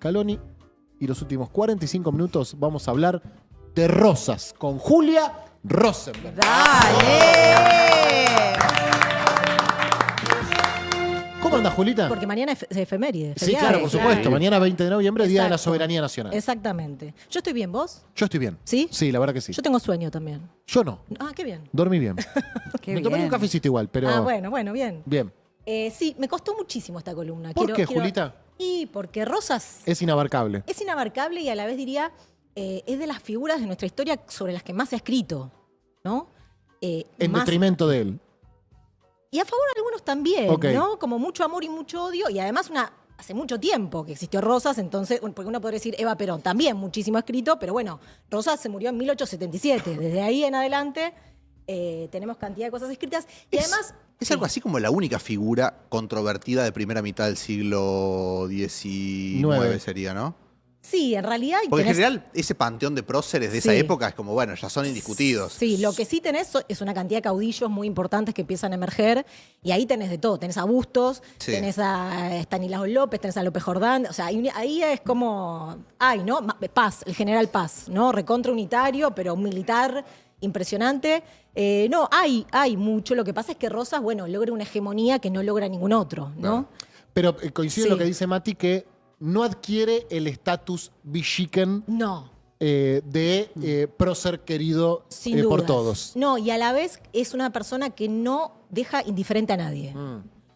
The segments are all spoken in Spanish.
Scaloni. Y los últimos 45 minutos vamos a hablar de Rosas con Julia Rosenberg. ¡Dale! ¿Cómo anda, Julita? Porque mañana es efeméride. Sí, claro, por supuesto. Mañana 20 de noviembre, Día de la Exacto. Soberanía Nacional. Exactamente. Yo estoy bien, ¿vos? Yo estoy bien. ¿Sí? Sí, la verdad que sí. Yo tengo sueño también. Yo no. Ah, qué bien. Dormí bien. Qué Me tomé bien. un cafecito igual, pero... Ah, bueno, bien. Bien. Sí, me costó muchísimo esta columna. ¿Por qué, Julita? Y porque Rosas Es inabarcable. es inabarcable y a la vez diría, es de las figuras de nuestra historia sobre las que más se ha escrito, ¿no? En Más- detrimento de él. Y a favor de algunos también, Ok. ¿no? Como mucho amor y mucho odio. Y además hace mucho tiempo que existió Rosas, entonces, porque uno podría decir Eva Perón, también muchísimo escrito, pero bueno, Rosas se murió en 1877. Desde ahí en adelante tenemos cantidad de cosas escritas. Y además... Es algo así como la única figura controvertida de primera mitad del siglo XIX sería, ¿no? Sí, en realidad... Porque en tenés- general ese panteón de próceres de esa Sí. época es como, bueno, ya son indiscutidos. Sí, lo que sí tenés es una cantidad de caudillos muy importantes que empiezan a emerger y ahí tenés de todo. Tenés a Bustos, Sí. tenés a Estanislao López, tenés a López Jordán. O sea, ahí es como... Ay, ¿no? Paz, el general Paz, ¿no? Recontra unitario, pero un militar impresionante. No, hay mucho. Lo que pasa es que Rosas, bueno, logra una hegemonía que no logra ningún otro, ¿no? Claro. Pero coincide Sí. lo que dice Mati, que no adquiere el estatus Villiquen No. de prócer querido Sin por dudas. todos. No, y a la vez es una persona que no deja indiferente a nadie.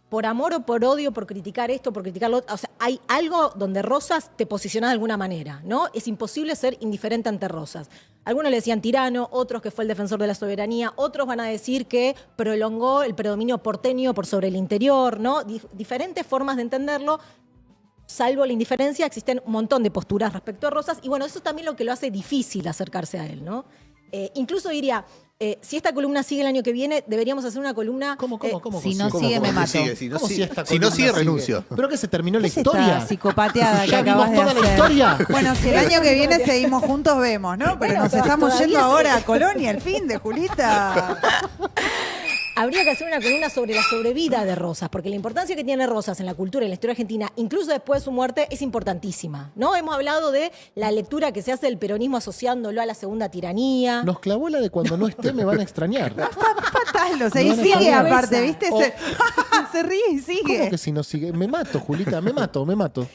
Por amor o por odio, por criticar esto, por criticar lo otro. O sea, hay algo donde Rosas te posiciona de alguna manera, ¿no? Es imposible ser indiferente ante Rosas. Algunos le decían tirano, otros que fue el defensor de la soberanía, otros van a decir que prolongó el predominio porteño por sobre el interior, ¿no? Diferentes formas de entenderlo. Salvo la indiferencia, existen un montón de posturas respecto a Rosas. Y bueno, eso es también lo que lo hace difícil acercarse a él, ¿no? Incluso diría, si esta columna sigue el año que viene, deberíamos hacer una columna... ¿Cómo? si no ¿Cómo? sigue, me Si mato. sigue, si no ¿Cómo sigue, esta si no columna sigue, sigue? renuncio. ¿Pero que se terminó la ¿Qué es historia? esta psicopateada que ¿Ya vimos acabas de toda la hacer? historia? Bueno, si el año que viene seguimos juntos, vemos, ¿no? Pero nos estamos todavía yendo sí. ahora a Colonia, el fin de Julita. Habría que hacer una columna sobre la sobrevida de Rosas, porque la importancia que tiene Rosas en la cultura y en la historia argentina, incluso después de su muerte, es importantísima, ¿no? Hemos hablado de la lectura que se hace del peronismo asociándolo a la segunda tiranía. Nos clavó la de cuando no esté me van a extrañar. Fatal, o sea, y No, no, sigue no, aparte, esa. ¿viste? O- Se ríe y ¿Cómo sigue. que si no sigue? Me mato, Julita, me mato.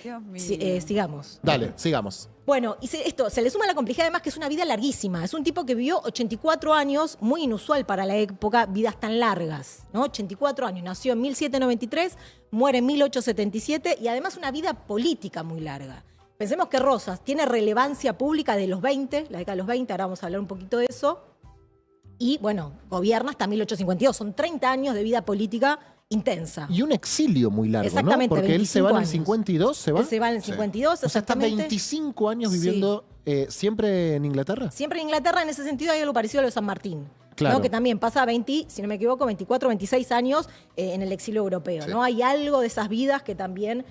Dios mío. Sigamos. Dale, sigamos. Bueno, y esto se le suma la complejidad además que es una vida larguísima. Es un tipo que vivió 84 años, muy inusual para la época, vidas tan largas, ¿no? 84 años, nació en 1793, muere en 1877 y además una vida política muy larga. Pensemos que Rosas tiene relevancia pública de los 20, la década de los 20, ahora vamos a hablar un poquito de eso. Y bueno, gobierna hasta 1852, son 30 años de vida política intensa. Y un exilio muy largo, Exactamente, ¿no? Porque él se 25 va en el años. 52, ¿se va? Él se va en el 52, O sea, está exactamente. 25 años Sí. viviendo siempre en Inglaterra. Siempre en Inglaterra, en ese sentido, hay algo parecido a lo de San Martín. Claro. ¿No? Que también pasa 20, si no me equivoco, 24, 26 años en el exilio europeo. Sí. ¿No? Hay algo de esas vidas que también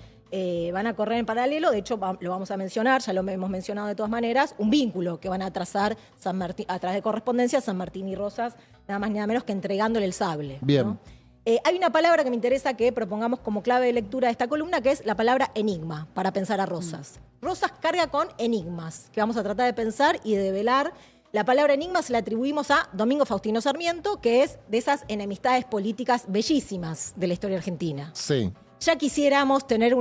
van a correr en paralelo. De hecho, lo vamos a mencionar, ya lo hemos mencionado de todas maneras, un vínculo que van a trazar San Martín, a través de correspondencia San Martín y Rosas, nada más ni nada menos que entregándole el sable. Bien. ¿no? Hay una palabra que me interesa que propongamos como clave de lectura de esta columna, que es la palabra enigma, para pensar a Rosas. Rosas carga con enigmas, que vamos a tratar de pensar y de develar. La palabra enigma se la atribuimos a Domingo Faustino Sarmiento, que es de esas enemistades políticas bellísimas de la historia argentina. Sí. Ya quisiéramos tener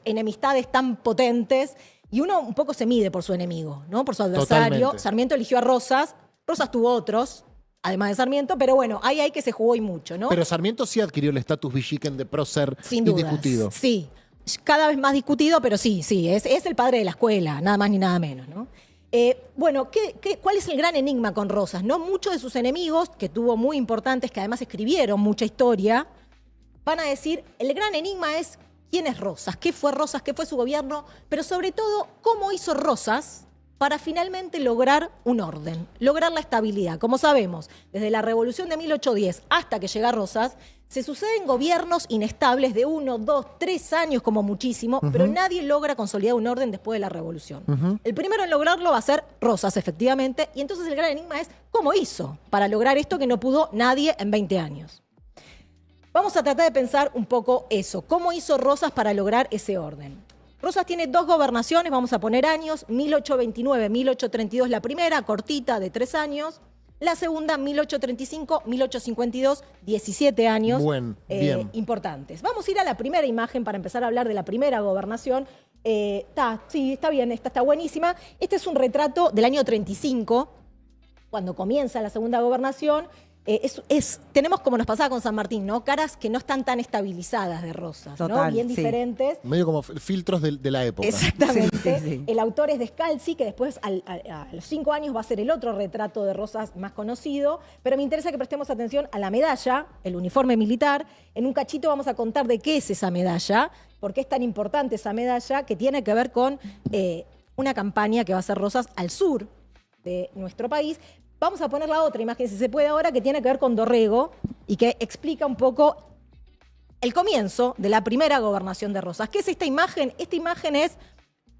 enemistades tan potentes y uno un poco se mide por su enemigo, ¿no? Por su adversario. Totalmente. Sarmiento eligió a Rosas, Rosas tuvo otros, además de Sarmiento, pero bueno, hay que se jugó y mucho, ¿no? Pero Sarmiento sí adquirió el estatus Villiquen de prócer Sin dudas. indiscutido. Sí, cada vez más discutido, pero sí, es el padre de la escuela, nada más ni nada menos, ¿no? Bueno, ¿cuál es el gran enigma con Rosas? No muchos de sus enemigos, que tuvo muy importantes, que además escribieron mucha historia, van a decir, el gran enigma es quién es Rosas, qué fue su gobierno, pero sobre todo, cómo hizo Rosas para finalmente lograr un orden, lograr la estabilidad. Como sabemos, desde la Revolución de 1810 hasta que llega Rosas, se suceden gobiernos inestables de 1, 2, 3 años como muchísimo, pero nadie logra consolidar un orden después de la Revolución. El primero en lograrlo va a ser Rosas, efectivamente, y entonces el gran enigma es cómo hizo para lograr esto que no pudo nadie en 20 años. Vamos a tratar de pensar un poco eso, cómo hizo Rosas para lograr ese orden. Rosas tiene 2 gobernaciones, vamos a poner años, 1829, 1832 la primera, cortita, de 3 años. La segunda, 1835, 1852, 17 años. Bien. Importantes. Vamos a ir a la primera imagen para empezar a hablar de la primera gobernación. Sí, está bien, está buenísima. Este es un retrato del año 35, cuando comienza la segunda gobernación. Tenemos, como nos pasaba con San Martín, ¿no? Caras que no están tan estabilizadas de Rosas, Total, ¿no? Bien sí. diferentes. Medio como filtros de la época. Exactamente. Sí. El autor es Descalzi, que después a los 5 años va a ser el otro retrato de Rosas más conocido. Pero me interesa que prestemos atención a la medalla, el uniforme militar. En un cachito vamos a contar de qué es esa medalla, por qué es tan importante esa medalla, que tiene que ver con una campaña que va a hacer Rosas al sur de nuestro país. Vamos a poner la otra imagen, si se puede ahora, que tiene que ver con Dorrego y que explica un poco el comienzo de la primera gobernación de Rosas. ¿Qué es esta imagen? Esta imagen es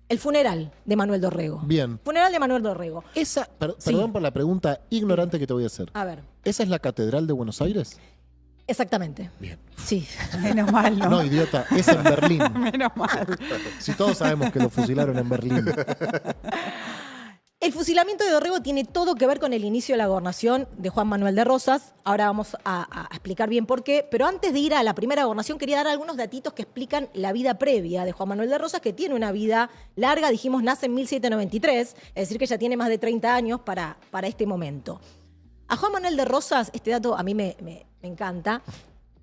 el funeral de Manuel Dorrego. Bien. Funeral de Manuel Dorrego. Perdón por la pregunta ignorante que te voy a hacer. A ver, ¿Esa es la Catedral de Buenos Aires? exactamente. Bien. Sí. Menos mal, ¿no? No, idiota, es en Berlín. Menos mal. Si todos sabemos que lo fusilaron en Berlín. El fusilamiento de Dorrego tiene todo que ver con el inicio de la gobernación de Juan Manuel de Rosas. Ahora vamos a explicar bien por qué. Pero antes de ir a la primera gobernación, quería dar algunos datitos que explican la vida previa de Juan Manuel de Rosas, que tiene una vida larga. Dijimos, nace en 1793, es decir, que ya tiene más de 30 años para este momento. A Juan Manuel de Rosas, este dato a mí me encanta,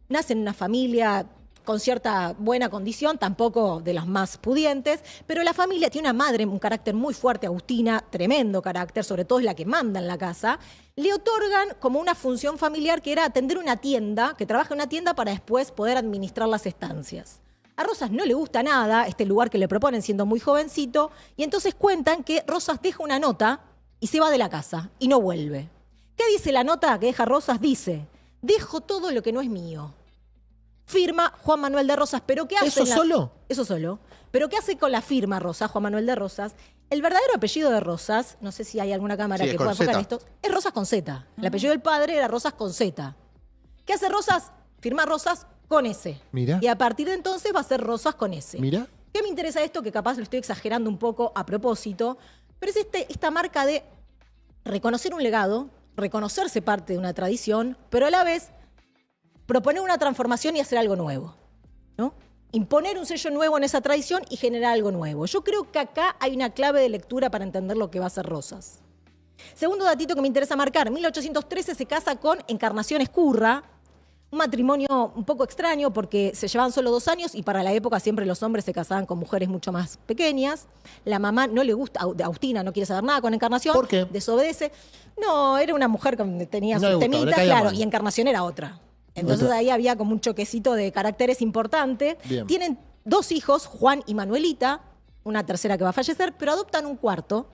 nace en una familia con cierta buena condición, tampoco de las más pudientes, pero la familia tiene una madre, un carácter muy fuerte, Agustina, tremendo carácter, sobre todo es la que manda en la casa. Le otorgan como una función familiar que era atender una tienda, que trabaja en una tienda para después poder administrar las estancias. A Rosas no le gusta nada este lugar que le proponen siendo muy jovencito, y entonces cuentan que Rosas deja una nota y se va de la casa y no vuelve. ¿Qué dice la nota que deja Rosas? Dice: dejo todo lo que no es mío. Firma Juan Manuel de Rosas, pero ¿qué hace? ¿Eso solo? Eso solo. Pero ¿qué hace con la firma Rosas, Juan Manuel de Rosas? El verdadero apellido de Rosas, no sé si hay alguna cámara Sí, que con pueda enfocar Z. esto, es Rosas con Z. El apellido del padre era Rosas con Z. ¿Qué hace Rosas? Firma Rosas con S. Mirá. Y a partir de entonces va a ser Rosas con S. Mirá. ¿Qué me interesa esto? Que capaz lo estoy exagerando un poco a propósito, pero es esta marca de reconocer un legado, reconocerse parte de una tradición, pero a la vez proponer una transformación y hacer algo nuevo, ¿no? Imponer un sello nuevo en esa tradición y generar algo nuevo. Yo creo que acá hay una clave de lectura para entender lo que va a ser Rosas. Segundo datito que me interesa marcar, 1813 se casa con Encarnación Escurra, un matrimonio un poco extraño porque se llevaban solo 2 años y para la época siempre los hombres se casaban con mujeres mucho más pequeñas. La mamá no le gusta, Agustina no quiere saber nada con Encarnación. ¿Por qué? Desobedece. No, era una mujer que tenía No le sus gustaba, le temitas, caía claro, mal. y Encarnación era otra. Entonces ahí había como un choquecito de caracteres importante. Bien. Tienen 2 hijos, Juan y Manuelita, una tercera que va a fallecer, pero adoptan un cuarto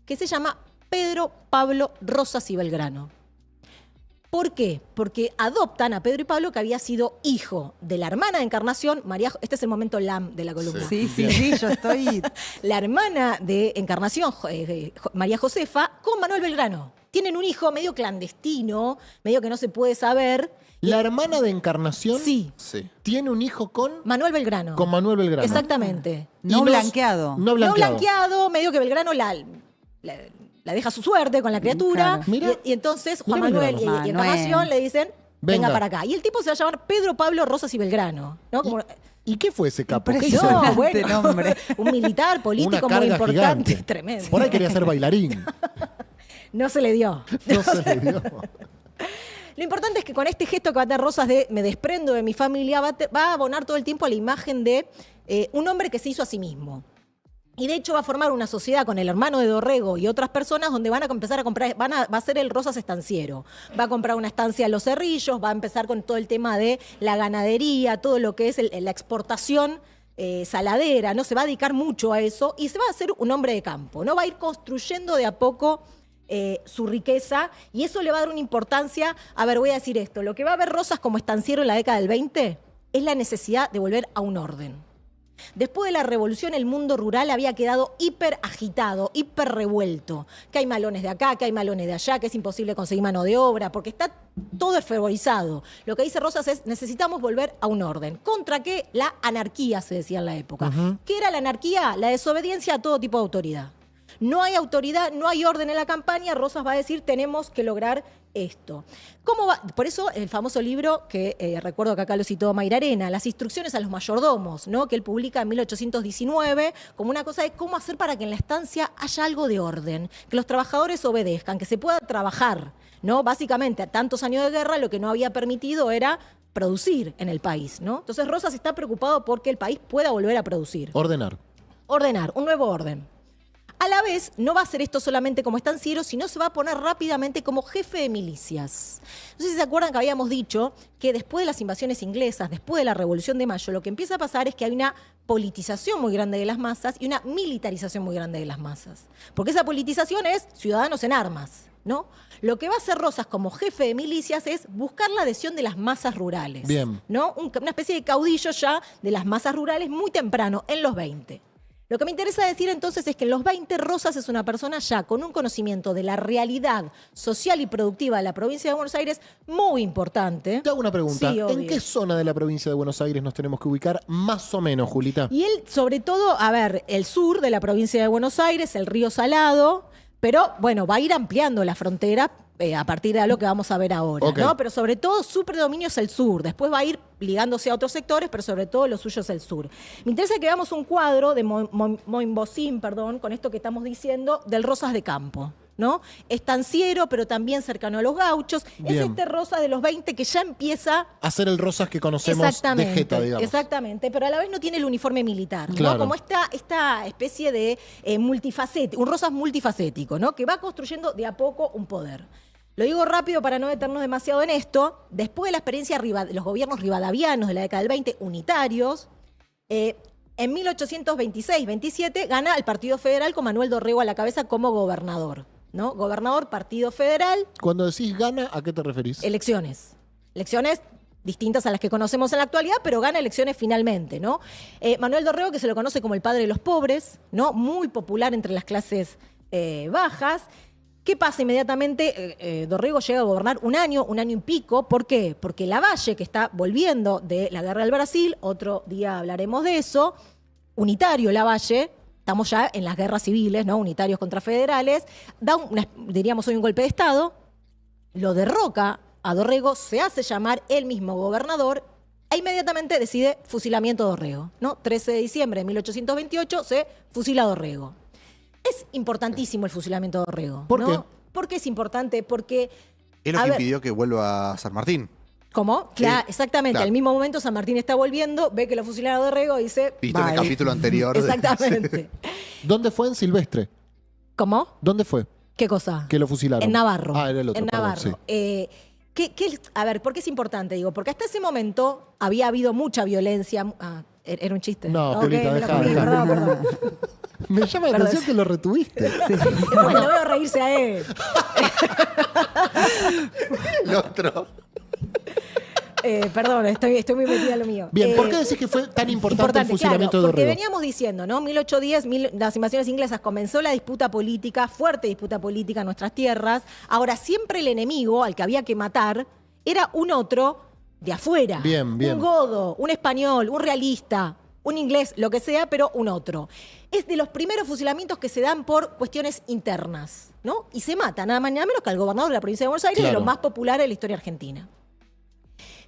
que se llama Pedro Pablo Rosas y Belgrano. ¿Por qué? Porque adoptan a Pedro y Pablo, que había sido hijo de la hermana de Encarnación, María. Este es el momento LAM de la columna. Sí, yo estoy... La hermana de Encarnación, María Josefa, con Manuel Belgrano. Tienen un hijo medio clandestino, medio que no se puede saber. La hermana de Encarnación Sí, Sí. tiene un hijo con Manuel Belgrano. Manuel Belgrano. Exactamente. No blanqueado. No No blanqueado. blanqueado, medio que Belgrano la deja a su suerte con la criatura. Claro. Mira. Y entonces Juan Mira Manuel Belgrano. y Manuel. Encarnación le dicen, venga Venga. para acá. Y el tipo se va a llamar Pedro Pablo Rosas y Belgrano, ¿no? Como, ¿Y qué fue ese capo? ¿Qué hizo? no, Impresionante bueno, nombre. un militar político Una muy carga importante, gigante. tremendo. Por ahí quería ser bailarín. No se le dio. No se le dio. Lo importante es que con este gesto que va a tener Rosas de me desprendo de mi familia, va a abonar todo el tiempo a la imagen de un hombre que se hizo a sí mismo. Y de hecho va a formar una sociedad con el hermano de Dorrego y otras personas donde van a empezar a comprar, va a ser el Rosas estanciero. Va a comprar una estancia en Los Cerrillos, va a empezar con todo el tema de la ganadería, todo lo que es la exportación saladera, ¿no? Se va a dedicar mucho a eso y se va a hacer un hombre de campo, ¿no? Va a ir construyendo de a poco su riqueza y eso le va a dar una importancia. A ver, voy a decir esto, lo que va a ver Rosas como estanciero en la década del 20 es la necesidad de volver a un orden. Después de la revolución, el mundo rural había quedado hiper agitado, hiper revuelto. Que hay malones de acá, que hay malones de allá, que es imposible conseguir mano de obra, porque está todo esfervorizado. Lo que dice Rosas es, necesitamos volver a un orden. ¿Contra qué? La anarquía, se decía en la época. ¿Qué era la anarquía? La desobediencia a todo tipo de autoridad. No hay autoridad, no hay orden en la campaña. Rosas va a decir, tenemos que lograr esto. ¿Cómo va? Por eso el famoso libro que recuerdo que acá lo citó Mayra Arena, Las instrucciones a los mayordomos, ¿no? Que él publica en 1819 como una cosa de cómo hacer para que en la estancia haya algo de orden, que los trabajadores obedezcan, que se pueda trabajar, ¿no? Básicamente, a tantos años de guerra lo que no había permitido era producir en el país, ¿no? Entonces Rosas está preocupado porque el país pueda volver a producir. Ordenar. Ordenar, un nuevo orden. A la vez, no va a hacer esto solamente como estanciero, sino se va a poner rápidamente como jefe de milicias. No sé si se acuerdan que habíamos dicho que después de las invasiones inglesas, después de la Revolución de Mayo, lo que empieza a pasar es que hay una politización muy grande de las masas y una militarización muy grande de las masas. Porque esa politización es ciudadanos en armas, ¿no? Lo que va a hacer Rosas como jefe de milicias es buscar la adhesión de las masas rurales. Bien. ¿No? Una especie de caudillo ya de las masas rurales muy temprano, en los 20. Lo que me interesa decir entonces es que en los 20 Rosas es una persona ya con un conocimiento de la realidad social y productiva de la provincia de Buenos Aires muy importante. Te hago una pregunta. Sí, ¿En obvio. qué zona de la provincia de Buenos Aires nos tenemos que ubicar más o menos, Julita? Y él, sobre todo, a ver, el sur de la provincia de Buenos Aires, el río Salado, pero bueno, va a ir ampliando la frontera a partir de lo que vamos a ver ahora, Ok. ¿no? Pero sobre todo su predominio es el sur. Después va a ir ligándose a otros sectores, pero sobre todo lo suyo es el sur. Me interesa que veamos un cuadro de Moinbocín, con esto que estamos diciendo, del Rosas de Campo, ¿no? Estanciero, pero también cercano a los gauchos. Bien. Es este Rosa de los 20 que ya empieza Hacer el Rosas que conocemos de Jeta, digamos. exactamente, pero a la vez no tiene el uniforme militar, ¿no? Claro. Como esta especie de multifacético, un Rosas multifacético, ¿no? Que va construyendo de a poco un poder. Lo digo rápido para no meternos demasiado en esto. Después de la experiencia de los gobiernos rivadavianos de la década del 20, unitarios, en 1826-27 gana el Partido Federal con Manuel Dorrego a la cabeza como gobernador, ¿no? Gobernador, Partido Federal, Cuando decís gana, ¿a qué te referís? elecciones. Elecciones distintas a las que conocemos en la actualidad, pero gana elecciones finalmente, ¿no? Manuel Dorrego, que se lo conoce como el padre de los pobres, ¿no? Muy popular entre las clases bajas. ¿Qué pasa inmediatamente? Dorrego llega a gobernar un año y pico. ¿Por qué? Porque Lavalle, que está volviendo de la guerra del Brasil, otro día hablaremos de eso, unitario Lavalle, estamos ya en las guerras civiles, ¿no? Unitarios contra federales, diríamos hoy un golpe de Estado, lo derroca a Dorrego, se hace llamar él mismo gobernador e inmediatamente decide fusilamiento de Dorrego, ¿no? 13 de diciembre de 1828 se fusila a Dorrego. Es importantísimo el fusilamiento de Dorrego. ¿Por ¿no? qué? ¿Por qué es importante? Porque... Es lo a que ver, impidió que vuelva a San Martín. ¿cómo? Claro, exactamente. claro. Al mismo momento San Martín está volviendo, ve que lo fusilaron a Dorrego y dice... Visto en el "Bye". capítulo anterior. Exactamente. ¿Dónde fue en Silvestre? ¿Cómo? ¿Dónde fue ¿Qué cosa? que lo fusilaron? En Navarro. Ah, era el otro. En perdón, Navarro. sí. A ver, ¿por qué es importante? Digo, porque hasta ese momento había habido mucha violencia. Era un chiste. No, Ok, Julita, me lo dejá, comí, dejá. perdón. Me llama la Perdón. atención que lo retuviste. Porque lo veo reírse a él. El otro. Perdón, estoy muy metida en lo mío. Bien, ¿por qué decís que fue tan importante el fusilamiento claro, de porque Dorrego? veníamos diciendo, ¿no? 1810, las invasiones inglesas, comenzó la disputa política, fuerte disputa política en nuestras tierras. Ahora, siempre el enemigo al que había que matar era un otro de afuera. Bien, bien. Un godo, un español, un realista, un inglés, lo que sea, pero un otro. Es de los primeros fusilamientos que se dan por cuestiones internas, ¿no? Y se mata nada más ni nada menos que al gobernador de la provincia de Buenos Aires, de Claro. los más populares de la historia argentina.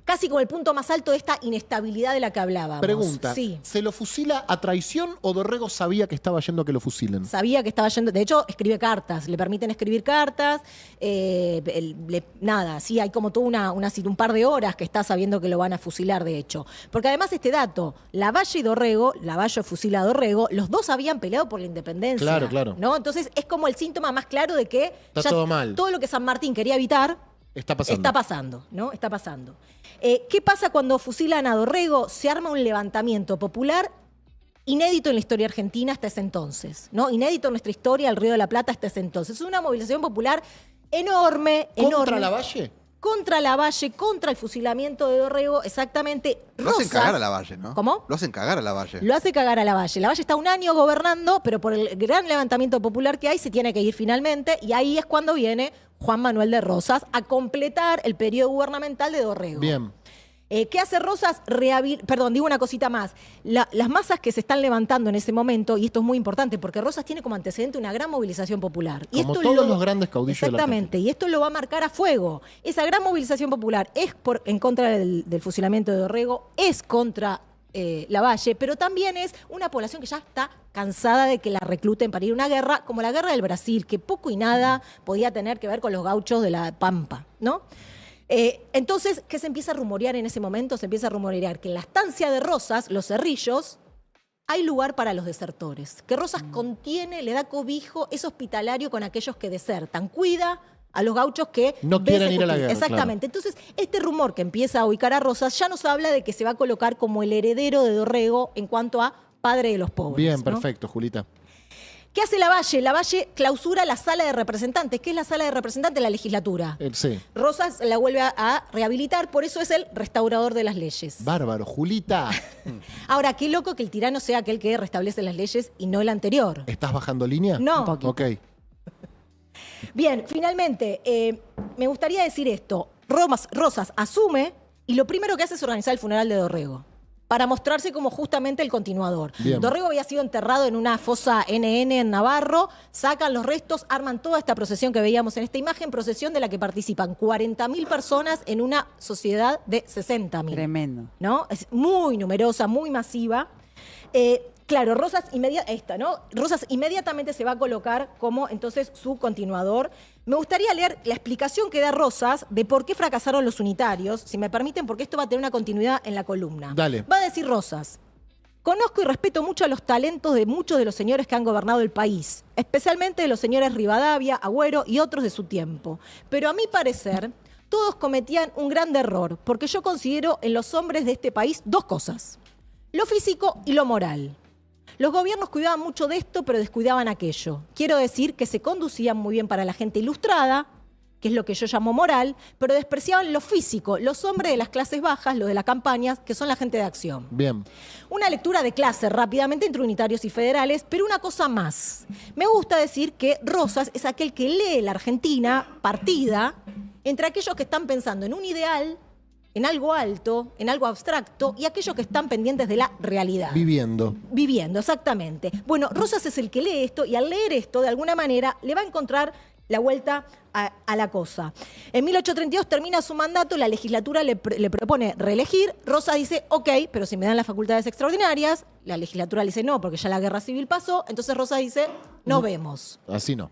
Casi como el punto más alto de esta inestabilidad de la que hablábamos. Pregunta, Sí. ¿se lo fusila a traición o Dorrego sabía que estaba yendo a que lo fusilen? Sabía que estaba yendo, de hecho, escribe cartas, le permiten escribir cartas, nada, sí, hay como toda un par de horas que está sabiendo que lo van a fusilar, de hecho. Porque además este dato, Lavalle y Dorrego, Lavalle fusila a Dorrego, los dos habían peleado por la independencia. Claro, claro. ¿no? Entonces es como el síntoma más claro de que Está todo mal. todo lo que San Martín quería evitar Está pasando. está pasando, ¿no? Está pasando. ¿Qué pasa cuando fusilan a Dorrego? Se arma un levantamiento popular inédito en la historia argentina hasta ese entonces, ¿no? Inédito en nuestra historia, el Río de la Plata hasta ese entonces. Es una movilización popular enorme, ¿Contra enorme. Lavalle? contra Lavalle, contra el fusilamiento de Dorrego, exactamente. Lo hacen cagar a Lavalle, ¿no? ¿Cómo? Lo hacen cagar a Lavalle. Lo hace cagar a Lavalle. Lavalle está un año gobernando, pero por el gran levantamiento popular que hay, se tiene que ir finalmente, y ahí es cuando viene Juan Manuel de Rosas a completar el periodo gubernamental de Dorrego. Bien. ¿Qué hace Rosas? Digo una cosita más. Las masas que se están levantando en ese momento, y esto es muy importante, porque Rosas tiene como antecedente una gran movilización popular. Y Como esto todos los grandes caudillos de la Exactamente, y esto lo va a marcar a fuego. Esa gran movilización popular es en contra del fusilamiento de Dorrego, es contra Lavalle, pero también es una población que ya está cansada de que la recluten para ir a una guerra, como la guerra del Brasil, que poco y nada podía tener que ver con los gauchos de la Pampa, ¿no? Entonces, ¿qué se empieza a rumorear en ese momento? Se empieza a rumorear que en la estancia de Rosas, Los Cerrillos, hay lugar para los desertores. Que Rosas contiene, le da cobijo, es hospitalario con aquellos que desertan. Cuida a los gauchos que no quieren ir a la guerra. Exactamente. Claro. Entonces, este rumor que empieza a ubicar a Rosas ya nos habla de que se va a colocar como el heredero de Dorrego en cuanto a padre de los pobres. Bien, ¿no? perfecto, Julita. ¿Qué hace Lavalle? Lavalle clausura la sala de representantes. ¿Qué es la sala de representantes? La legislatura. Sí. Rosas la vuelve a rehabilitar, por eso es el restaurador de las leyes. Bárbaro, Julita. Ahora, qué loco que el tirano sea aquel que restablece las leyes y no el anterior. ¿Estás bajando línea? No. Ok. Bien, finalmente, me gustaría decir esto. Rosas asume y lo primero que hace es organizar el funeral de Dorrego, para mostrarse como justamente el continuador. Bien. Dorrego había sido enterrado en una fosa NN en Navarro, sacan los restos, arman toda esta procesión que veíamos en esta imagen, procesión de la que participan 40.000 personas en una sociedad de 60.000. Tremendo. ¿No? Es muy numerosa, muy masiva. Claro, Rosas inmediatamente se va a colocar como entonces su continuador. Me gustaría leer la explicación que da Rosas de por qué fracasaron los unitarios, si me permiten, porque esto va a tener una continuidad en la columna. Dale. Va a decir Rosas: conozco y respeto mucho a los talentos de muchos de los señores que han gobernado el país, especialmente de los señores Rivadavia, Agüero y otros de su tiempo. Pero a mi parecer, todos cometían un gran error, porque yo considero en los hombres de este país dos cosas: lo físico y lo moral. Los gobiernos cuidaban mucho de esto, pero descuidaban aquello. Quiero decir que se conducían muy bien para la gente ilustrada, que es lo que yo llamo moral, pero despreciaban lo físico, los hombres de las clases bajas, los de las campañas, que son la gente de acción. Bien. Una lectura de clase rápidamente entre unitarios y federales, pero una cosa más. Me gusta decir que Rosas es aquel que lee la Argentina partida entre aquellos que están pensando en un ideal, en algo alto, en algo abstracto, y aquellos que están pendientes de la realidad. Viviendo, exactamente. Bueno, Rosas es el que lee esto, y al leer esto, de alguna manera, le va a encontrar la vuelta a la cosa. En 1832 termina su mandato, la legislatura le propone reelegir. Rosas dice, ok, pero si me dan las facultades extraordinarias. La legislatura le dice no, porque ya la guerra civil pasó. Entonces Rosas dice, no vemos. así no.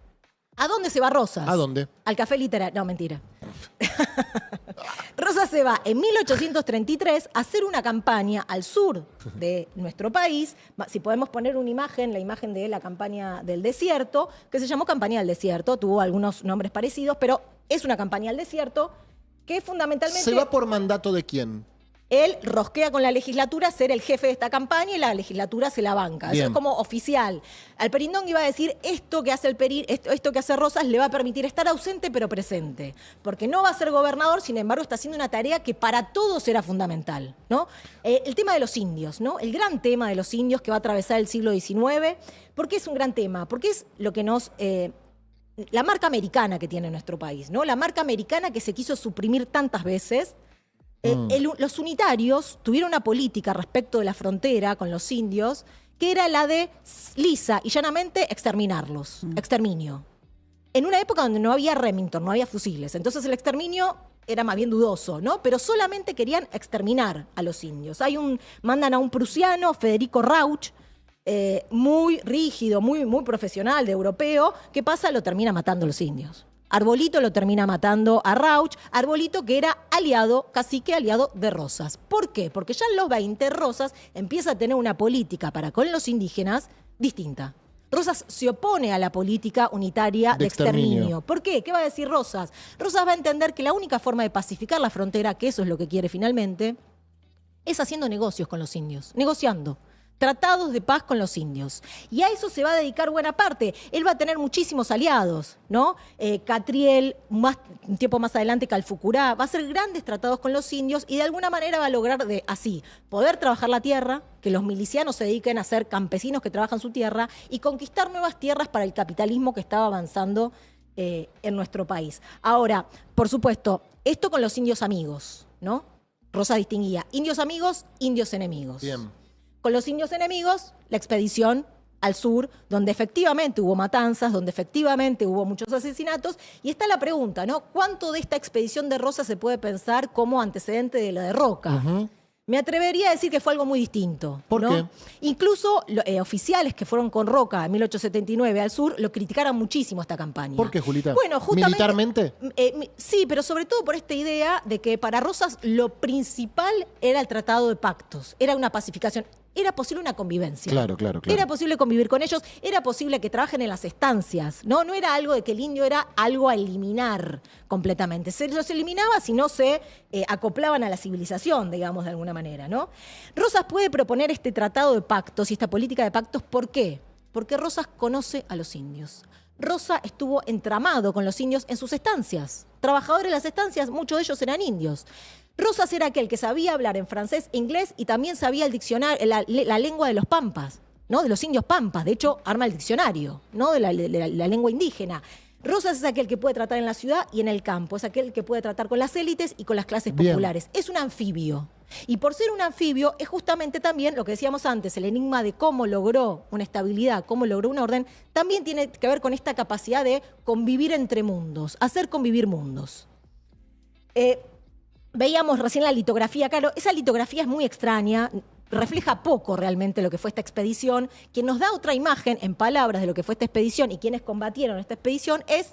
¿A dónde se va Rosas? ¿A dónde? Al café literario. No, mentira. Rosas se va en 1833 a hacer una campaña al sur de nuestro país. Si podemos poner una imagen, la imagen de la campaña del desierto, que se llamó Campaña del Desierto, tuvo algunos nombres parecidos, pero es una campaña al desierto que fundamentalmente... ¿Se va por mandato de quién? Él rosquea con la legislatura ser el jefe de esta campaña y la legislatura se la banca. Bien. Eso es como oficial. Alperindón iba a decir, esto que hace esto que hace Rosas le va a permitir estar ausente pero presente. Porque no va a ser gobernador, sin embargo está haciendo una tarea que para todos era fundamental, ¿no? El tema de los indios, ¿no? El gran tema de los indios que va a atravesar el siglo XIX. ¿Por qué es un gran tema? Porque es lo que nos... la marca americana que tiene nuestro país, ¿no? La marca americana que se quiso suprimir tantas veces. Los unitarios tuvieron una política respecto de la frontera con los indios que era la de lisa y llanamente exterminarlos. Exterminio. En una época donde no había Remington, no había fusiles. Entonces el exterminio era más bien dudoso, ¿no? Pero solamente querían exterminar a los indios. Mandan a un prusiano, Federico Rauch, muy rígido, muy profesional, de europeo. ¿Qué pasa? Lo termina matando a los indios. Arbolito lo termina matando a Rauch, Arbolito que era cacique aliado de Rosas. ¿Por qué? Porque ya en los 20 Rosas empieza a tener una política para con los indígenas distinta. Rosas se opone a la política unitaria de exterminio. ¿Por qué? ¿Qué va a decir Rosas? Rosas va a entender que la única forma de pacificar la frontera, que eso es lo que quiere finalmente, es haciendo negocios con los indios, negociando. tratados de paz con los indios. Y a eso se va a dedicar buena parte. Él va a tener muchísimos aliados, ¿no? Catriel, un tiempo más adelante Calfucurá, va a hacer grandes tratados con los indios y de alguna manera va a lograr así poder trabajar la tierra, que los milicianos se dediquen a ser campesinos que trabajan su tierra y conquistar nuevas tierras para el capitalismo que estaba avanzando en nuestro país. Ahora, por supuesto, esto con los indios amigos, ¿no? Rosas distinguía indios amigos, indios enemigos. Bien. Con los indios enemigos, la expedición al sur, donde efectivamente hubo matanzas, donde efectivamente hubo muchos asesinatos. Y está la pregunta, ¿no? ¿Cuánto de esta expedición de Rosas se puede pensar como antecedente de la de Roca? Ujú. Me atrevería a decir que fue algo muy distinto. ¿Por ¿no? qué? Incluso oficiales que fueron con Roca en 1879 al sur lo criticaron muchísimo esta campaña. ¿Por qué, Julita? Bueno, justamente, ¿militarmente? Sí, pero sobre todo por esta idea de que para Rosas lo principal era el tratado de pactos, era una pacificación. Era posible una convivencia. Claro. Era posible convivir con ellos, era posible que trabajen en las estancias, ¿no? No era algo de que el indio era algo a eliminar completamente. Se los eliminaba si no se acoplaban a la civilización, digamos, de alguna manera, ¿no? Rosas puede proponer este tratado de pactos y esta política de pactos, ¿por qué? Porque Rosas conoce a los indios. Rosa estuvo entramado con los indios en sus estancias. Trabajadores de las estancias, muchos de ellos eran indios. Rosas era aquel que sabía hablar en francés e inglés y también sabía el diccionario, la lengua de los pampas, ¿no? De los indios pampas. De hecho, arma el diccionario, ¿no? De la lengua indígena. Rosas es aquel que puede tratar en la ciudad y en el campo. Es aquel que puede tratar con las élites y con las clases populares. Es un anfibio. Y por ser un anfibio es justamente también lo que decíamos antes, el enigma de cómo logró una estabilidad, cómo logró un orden, también tiene que ver con esta capacidad de convivir entre mundos, hacer convivir mundos. Veíamos recién la litografía, claro, esa litografía es muy extraña, refleja poco realmente lo que fue esta expedición. Quien nos da otra imagen en palabras de lo que fue esta expedición y quienes combatieron esta expedición es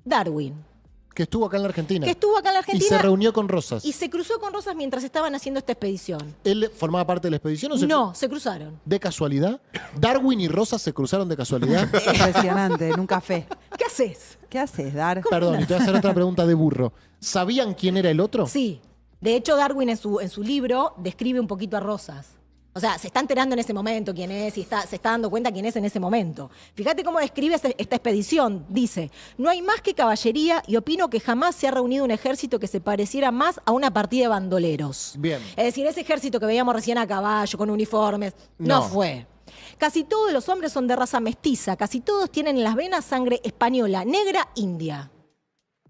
Darwin. Que estuvo acá en la Argentina. Y se reunió con Rosas. Y se cruzó con Rosas mientras estaban haciendo esta expedición. ¿Él formaba parte de la expedición o No, se cruzaron. ¿De casualidad? ¿Darwin y Rosas se cruzaron de casualidad? Impresionante, en un café. ¿Qué haces? ¿Qué haces, Dar? Perdón, y te voy a hacer otra pregunta de burro. ¿Sabían quién era el otro? Sí. De hecho, Darwin en su libro describe un poquito a Rosas. O sea, se está enterando en ese momento quién es y se está dando cuenta quién es en ese momento. Fíjate cómo describe esta expedición. Dice, no hay más que caballería y opino que jamás se ha reunido un ejército que se pareciera más a una partida de bandoleros. Bien. Es decir, ese ejército que veíamos recién a caballo, con uniformes, no fue. Casi todos los hombres son de raza mestiza, casi todos tienen en las venas sangre española, negra, india.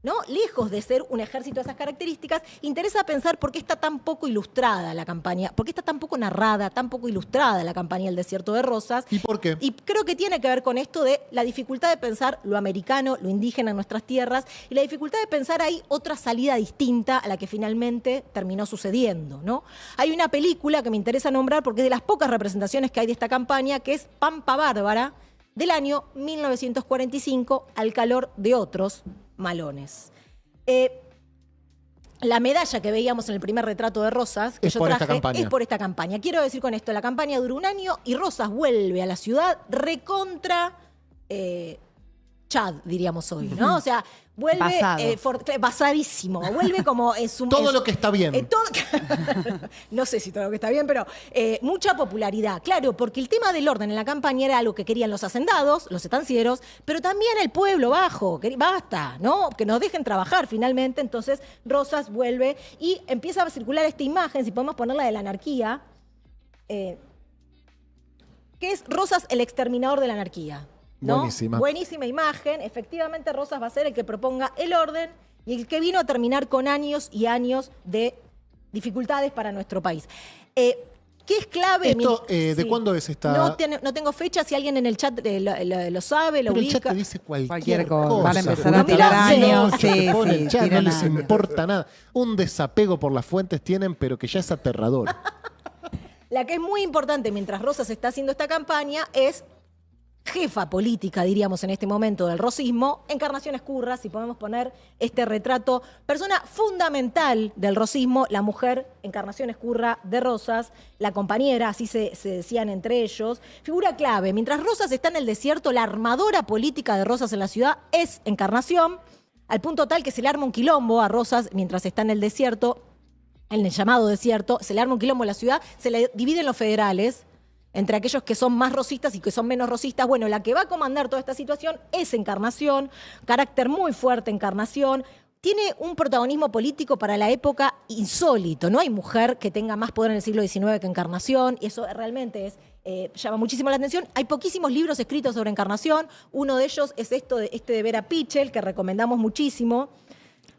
¿No? Lejos de ser un ejército de esas características, interesa pensar por qué está tan poco ilustrada la campaña, por qué está tan poco narrada, tan poco ilustrada la campaña del Desierto de Rosas. ¿Y por qué? Y creo que tiene que ver con esto de la dificultad de pensar lo americano, lo indígena en nuestras tierras, y la dificultad de pensar ahí otra salida distinta a la que finalmente terminó sucediendo, ¿no? Hay una película que me interesa nombrar porque es de las pocas representaciones que hay de esta campaña, que es Pampa Bárbara, del año 1945, al calor de otros malones. La medalla que veíamos en el primer retrato de Rosas, que es yo por traje, esta campaña. es por esta campaña. Quiero decir con esto, la campaña duró un año y Rosas vuelve a la ciudad recontra Chad, diríamos hoy, ¿no? O sea, vuelve basadísimo, vuelve como en su... Todo lo que está bien. No sé si todo lo que está bien, pero mucha popularidad. Claro, porque el tema del orden en la campaña era algo que querían los hacendados, los estancieros, pero también el pueblo bajo. Basta, ¿no? Que nos dejen trabajar finalmente. Entonces, Rosas vuelve y empieza a circular esta imagen, si podemos ponerla de la anarquía, que es Rosas el exterminador de la anarquía. ¿No? Buenísima imagen. Efectivamente, Rosas va a ser el que proponga el orden y el que vino a terminar con años y años de dificultades para nuestro país. ¿Qué es clave? Esto, ¿de cuándo es esta? No tengo fecha, si alguien en el chat lo sabe, lo Pero ubica. el chat te dice cualquier cosa. cosa. Van a empezar a tirar años. Sí, Pone sí, el chat, no tiran les años. importa nada. Un desapego por las fuentes tienen, pero que ya es aterrador. La que es muy importante mientras Rosas está haciendo esta campaña es jefa política, diríamos en este momento, del rosismo, Encarnación Ezcurra, si podemos poner este retrato, persona fundamental del rosismo, la mujer Encarnación Ezcurra de Rosas, la compañera, así se decían entre ellos, figura clave. Mientras Rosas está en el desierto, la armadora política de Rosas en la ciudad es Encarnación, al punto tal que se le arma un quilombo a Rosas mientras está en el desierto, en el llamado desierto, se le arma un quilombo en la ciudad, se le dividen los federales. entre aquellos que son más rosistas y que son menos rosistas. Bueno, la que va a comandar toda esta situación es Encarnación, carácter muy fuerte Encarnación. Tiene un protagonismo político para la época insólito. No hay mujer que tenga más poder en el siglo XIX que Encarnación, y eso realmente llama muchísimo la atención. Hay poquísimos libros escritos sobre Encarnación. Uno de ellos es este de Vera Pichel, que recomendamos muchísimo.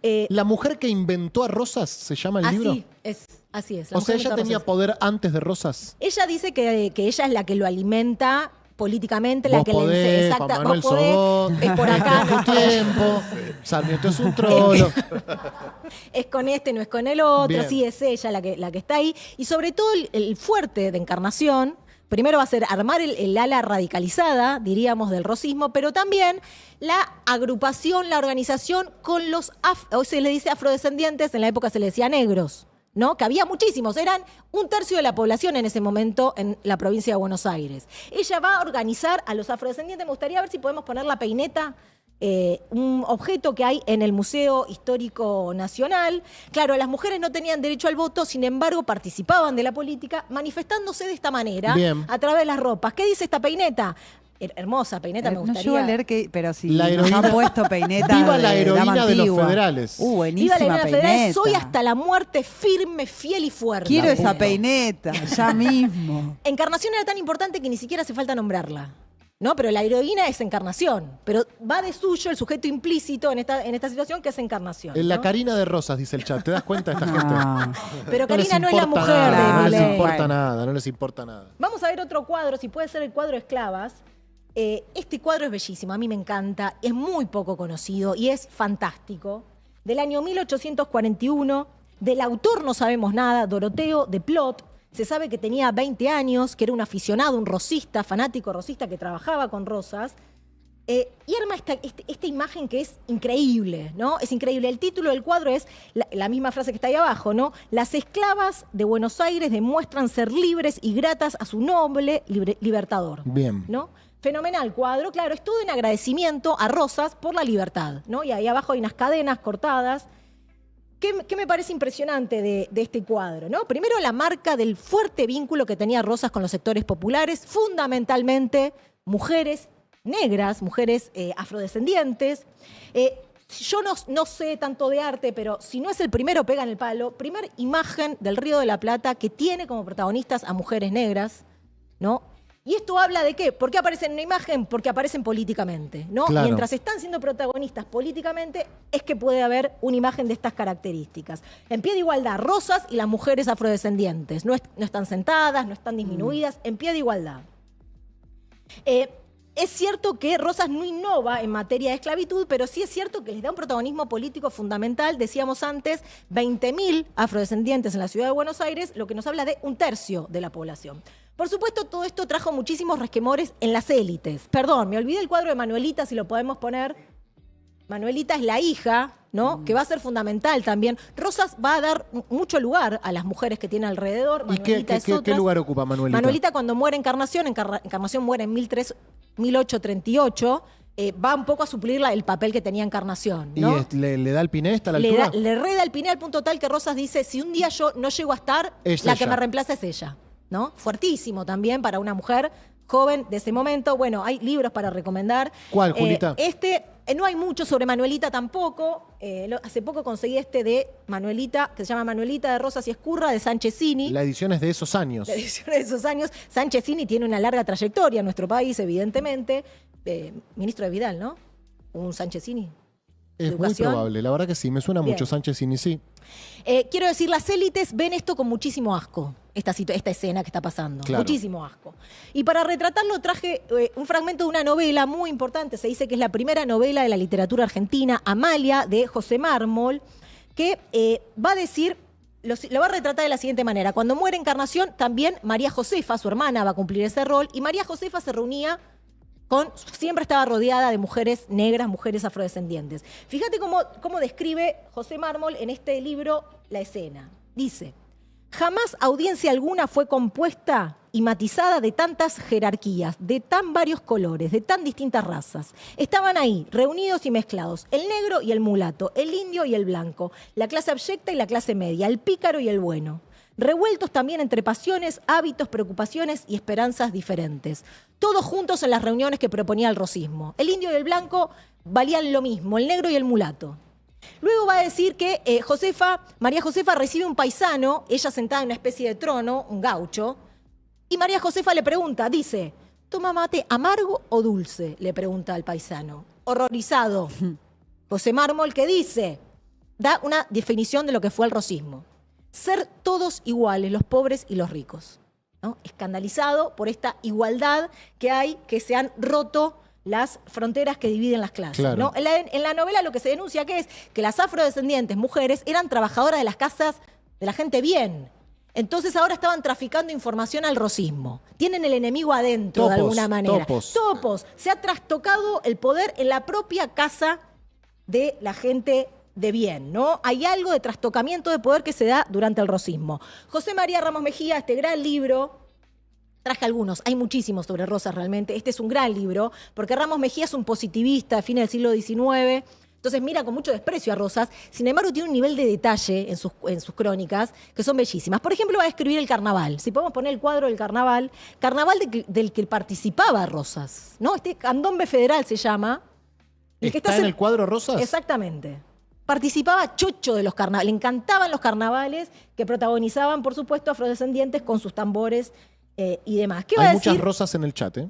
La mujer que inventó a Rosas se llama el libro. Así es. O sea, ella tenía poder antes de Rosas. Ella dice que ella es la que lo alimenta políticamente, la Vos que podés, le exacta, Juan Manuel vos podés, Sobot, es por acá. tu tiempo, Sarmiento es un trolo. Es con este, no es con el otro, Bien. sí, es ella la que está ahí. Y sobre todo el fuerte de Encarnación, primero va a ser armar el ala radicalizada, diríamos, del rosismo, pero también la agrupación, la organización con los, hoy se le dice afrodescendientes, en la época se le decía negros, ¿no? Que había muchísimos, eran 1/3 de la población en ese momento en la provincia de Buenos Aires. Ella va a organizar a los afrodescendientes. Me gustaría ver si podemos poner la peineta, un objeto que hay en el Museo Histórico Nacional. Claro, las mujeres no tenían derecho al voto, sin embargo participaban de la política manifestándose de esta manera, Bien. a través de las ropas. ¿Qué dice esta peineta? Hermosa peineta, me No gustaría. llego a leer pero si La nos heroína- han puesto peineta Viva la de heroína dama de los antigua. federales. Viva la Buenísima Heroína Federal, peineta. soy hasta la muerte firme, fiel y fuerte. Quiero esa Punto. peineta, ya mismo. Encarnación era tan importante que ni siquiera hace falta nombrarla, ¿no? Pero la heroína es Encarnación. Pero va de suyo el sujeto implícito en esta situación, que es Encarnación. La ¿no? Karina de Rosas, dice el chat. ¿Te das cuenta de esta gente? No. Pero No les Karina no es la importa mujer nada, de no les Milei. importa Bueno. nada, no les importa nada. Vamos a ver otro cuadro, si puede ser el cuadro Esclavas. Este cuadro es bellísimo, a mí me encanta, es muy poco conocido y es fantástico. Del año 1841, del autor no sabemos nada, Doroteo de Plot. Se sabe que tenía 20 años, que era un aficionado, un rosista, fanático rosista que trabajaba con rosas. Y arma esta imagen que es increíble, ¿no? Es increíble. El título del cuadro es la misma frase que está ahí abajo, ¿no? Las esclavas de Buenos Aires demuestran ser libres y gratas a su noble libertador. Bien. ¿No? Fenomenal cuadro, claro, es todo en agradecimiento a Rosas por la libertad, ¿no? Y ahí abajo hay unas cadenas cortadas. ¿Qué me parece impresionante de este cuadro, ¿no? Primero, la marca del fuerte vínculo que tenía Rosas con los sectores populares, fundamentalmente mujeres negras, mujeres afrodescendientes. Yo no sé tanto de arte, pero si no es el primero, pega en el palo. Primer imagen del Río de la Plata que tiene como protagonistas a mujeres negras, ¿no? ¿Y esto habla de qué? ¿Por qué aparecen en una imagen? Porque aparecen políticamente, ¿no? Claro. Mientras están siendo protagonistas políticamente, es que puede haber una imagen de estas características. En pie de igualdad, Rosas y las mujeres afrodescendientes. No están sentadas, no están disminuidas, en pie de igualdad. Es cierto que Rosas no innova en materia de esclavitud, pero sí es cierto que les da un protagonismo político fundamental. Decíamos antes, 20.000 afrodescendientes en la ciudad de Buenos Aires, lo que nos habla de 1/3 de la población. Por supuesto, todo esto trajo muchísimos resquemores en las élites. Perdón, me olvidé el cuadro de Manuelita, si lo podemos poner. Manuelita es la hija, ¿no? Que va a ser fundamental también. Rosas va a dar mucho lugar a las mujeres que tiene alrededor. ¿Y qué lugar ocupa Manuelita? Manuelita, cuando muere Encarnación muere en 1838, va un poco a suplir el papel que tenía Encarnación, ¿no? ¿Y le da el pinesta a la altura? Le reda el piné al punto tal que Rosas dice, si un día yo no llego a estar, Es la ella. que me reemplaza es ella, ¿no? Fuertísimo también para una mujer joven de ese momento. Bueno, hay libros para recomendar. ¿Cuál, Julita? No hay mucho sobre Manuelita tampoco. Hace poco conseguí de Manuelita, que se llama Manuelita de Rosas y Escurra, de Sanchezini. La edición es de esos años. La edición de esos años. Sanchezini tiene una larga trayectoria en nuestro país, evidentemente. Ministro de Vidal, ¿no? Un Sanchezini. Es muy Educación. probable, la verdad que sí, me suena Bien. mucho Sánchez y sí. Quiero decir, las élites ven esto con muchísimo asco, esta escena que está pasando. Claro. Muchísimo asco. Y para retratarlo traje un fragmento de una novela muy importante, se dice que es la primera novela de la literatura argentina, Amalia, de José Mármol, que va a decir, lo va a retratar de la siguiente manera. Cuando muere Encarnación, también María Josefa, su hermana, va a cumplir ese rol, y María Josefa se reunía siempre estaba rodeada de mujeres negras, mujeres afrodescendientes. Fíjate cómo describe José Mármol en este libro la escena. Dice, jamás audiencia alguna fue compuesta y matizada de tantas jerarquías, de tan varios colores, de tan distintas razas. Estaban ahí, reunidos y mezclados, el negro y el mulato, el indio y el blanco, la clase abyecta y la clase media, el pícaro y el bueno. revueltos también entre pasiones, hábitos, preocupaciones y esperanzas diferentes. Todos juntos en las reuniones que proponía el rosismo. El indio y el blanco valían lo mismo, el negro y el mulato. Luego va a decir que María Josefa recibe un paisano, ella sentada en una especie de trono, un gaucho, y María Josefa le pregunta, dice, ¿toma mate amargo o dulce? Le pregunta al paisano. Horrorizado. José Mármol, que dice, da una definición de lo que fue el rosismo. Ser todos iguales, los pobres y los ricos, ¿no? Escandalizado por esta igualdad que hay, que se han roto las fronteras que dividen las clases. Claro. ¿No? En la novela lo que se denuncia que es que las afrodescendientes mujeres eran trabajadoras de las casas de la gente bien. Entonces ahora estaban traficando información al rosismo. Tienen el enemigo adentro de alguna manera. Topos. Se ha trastocado el poder en la propia casa de la gente de bien, ¿no? Hay algo de trastocamiento de poder que se da durante el rosismo. José María Ramos Mejía, este gran libro, traje algunos, hay muchísimos sobre Rosas realmente, este es un gran libro, porque Ramos Mejía es un positivista de fines del siglo XIX, entonces mira con mucho desprecio a Rosas, sin embargo tiene un nivel de detalle en sus crónicas que son bellísimas. Por ejemplo, va a escribir el carnaval, si podemos poner el cuadro del carnaval del que participaba Rosas, ¿no? Este candombe federal se llama. ¿Está en el cuadro Rosas? Exactamente. Participaba chocho de los carnavales, le encantaban los carnavales que protagonizaban, por supuesto, afrodescendientes con sus tambores y demás. ¿Qué va a decir? Muchas Rosas en el chat, ¿eh?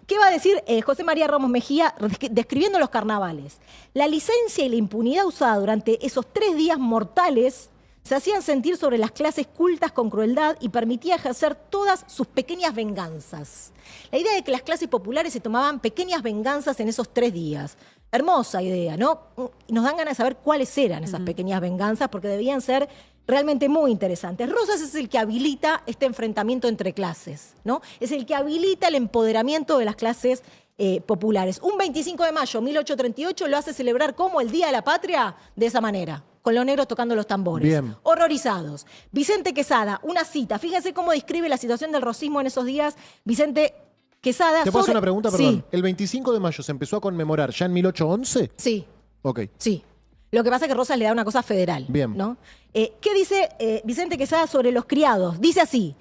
¿Qué va a decir José María Ramos Mejía describiendo los carnavales? La licencia y la impunidad usada durante esos 3 días mortales se hacían sentir sobre las clases cultas con crueldad y permitía ejercer todas sus pequeñas venganzas. La idea de que las clases populares se tomaban pequeñas venganzas en esos 3 días. Hermosa idea, ¿no? Y nos dan ganas de saber cuáles eran esas pequeñas venganzas porque debían ser realmente muy interesantes. Rosas es el que habilita este enfrentamiento entre clases, ¿no? Es el que habilita el empoderamiento de las clases populares. Un 25 de mayo de 1838 lo hace celebrar como el Día de la Patria de esa manera, con los negros tocando los tambores. Bien. Horrorizados. Vicente Quesada, una cita. Fíjense cómo describe la situación del rosismo en esos días. Vicente Quesada. ¿Te puedo hacer una pregunta? Perdón. Sí. ¿El 25 de mayo se empezó a conmemorar ya en 1811? Sí. Ok. Sí. Lo que pasa es que Rosas le da una cosa federal. Bien. ¿No? ¿Qué dice Vicente Quesada sobre los criados? Dice así,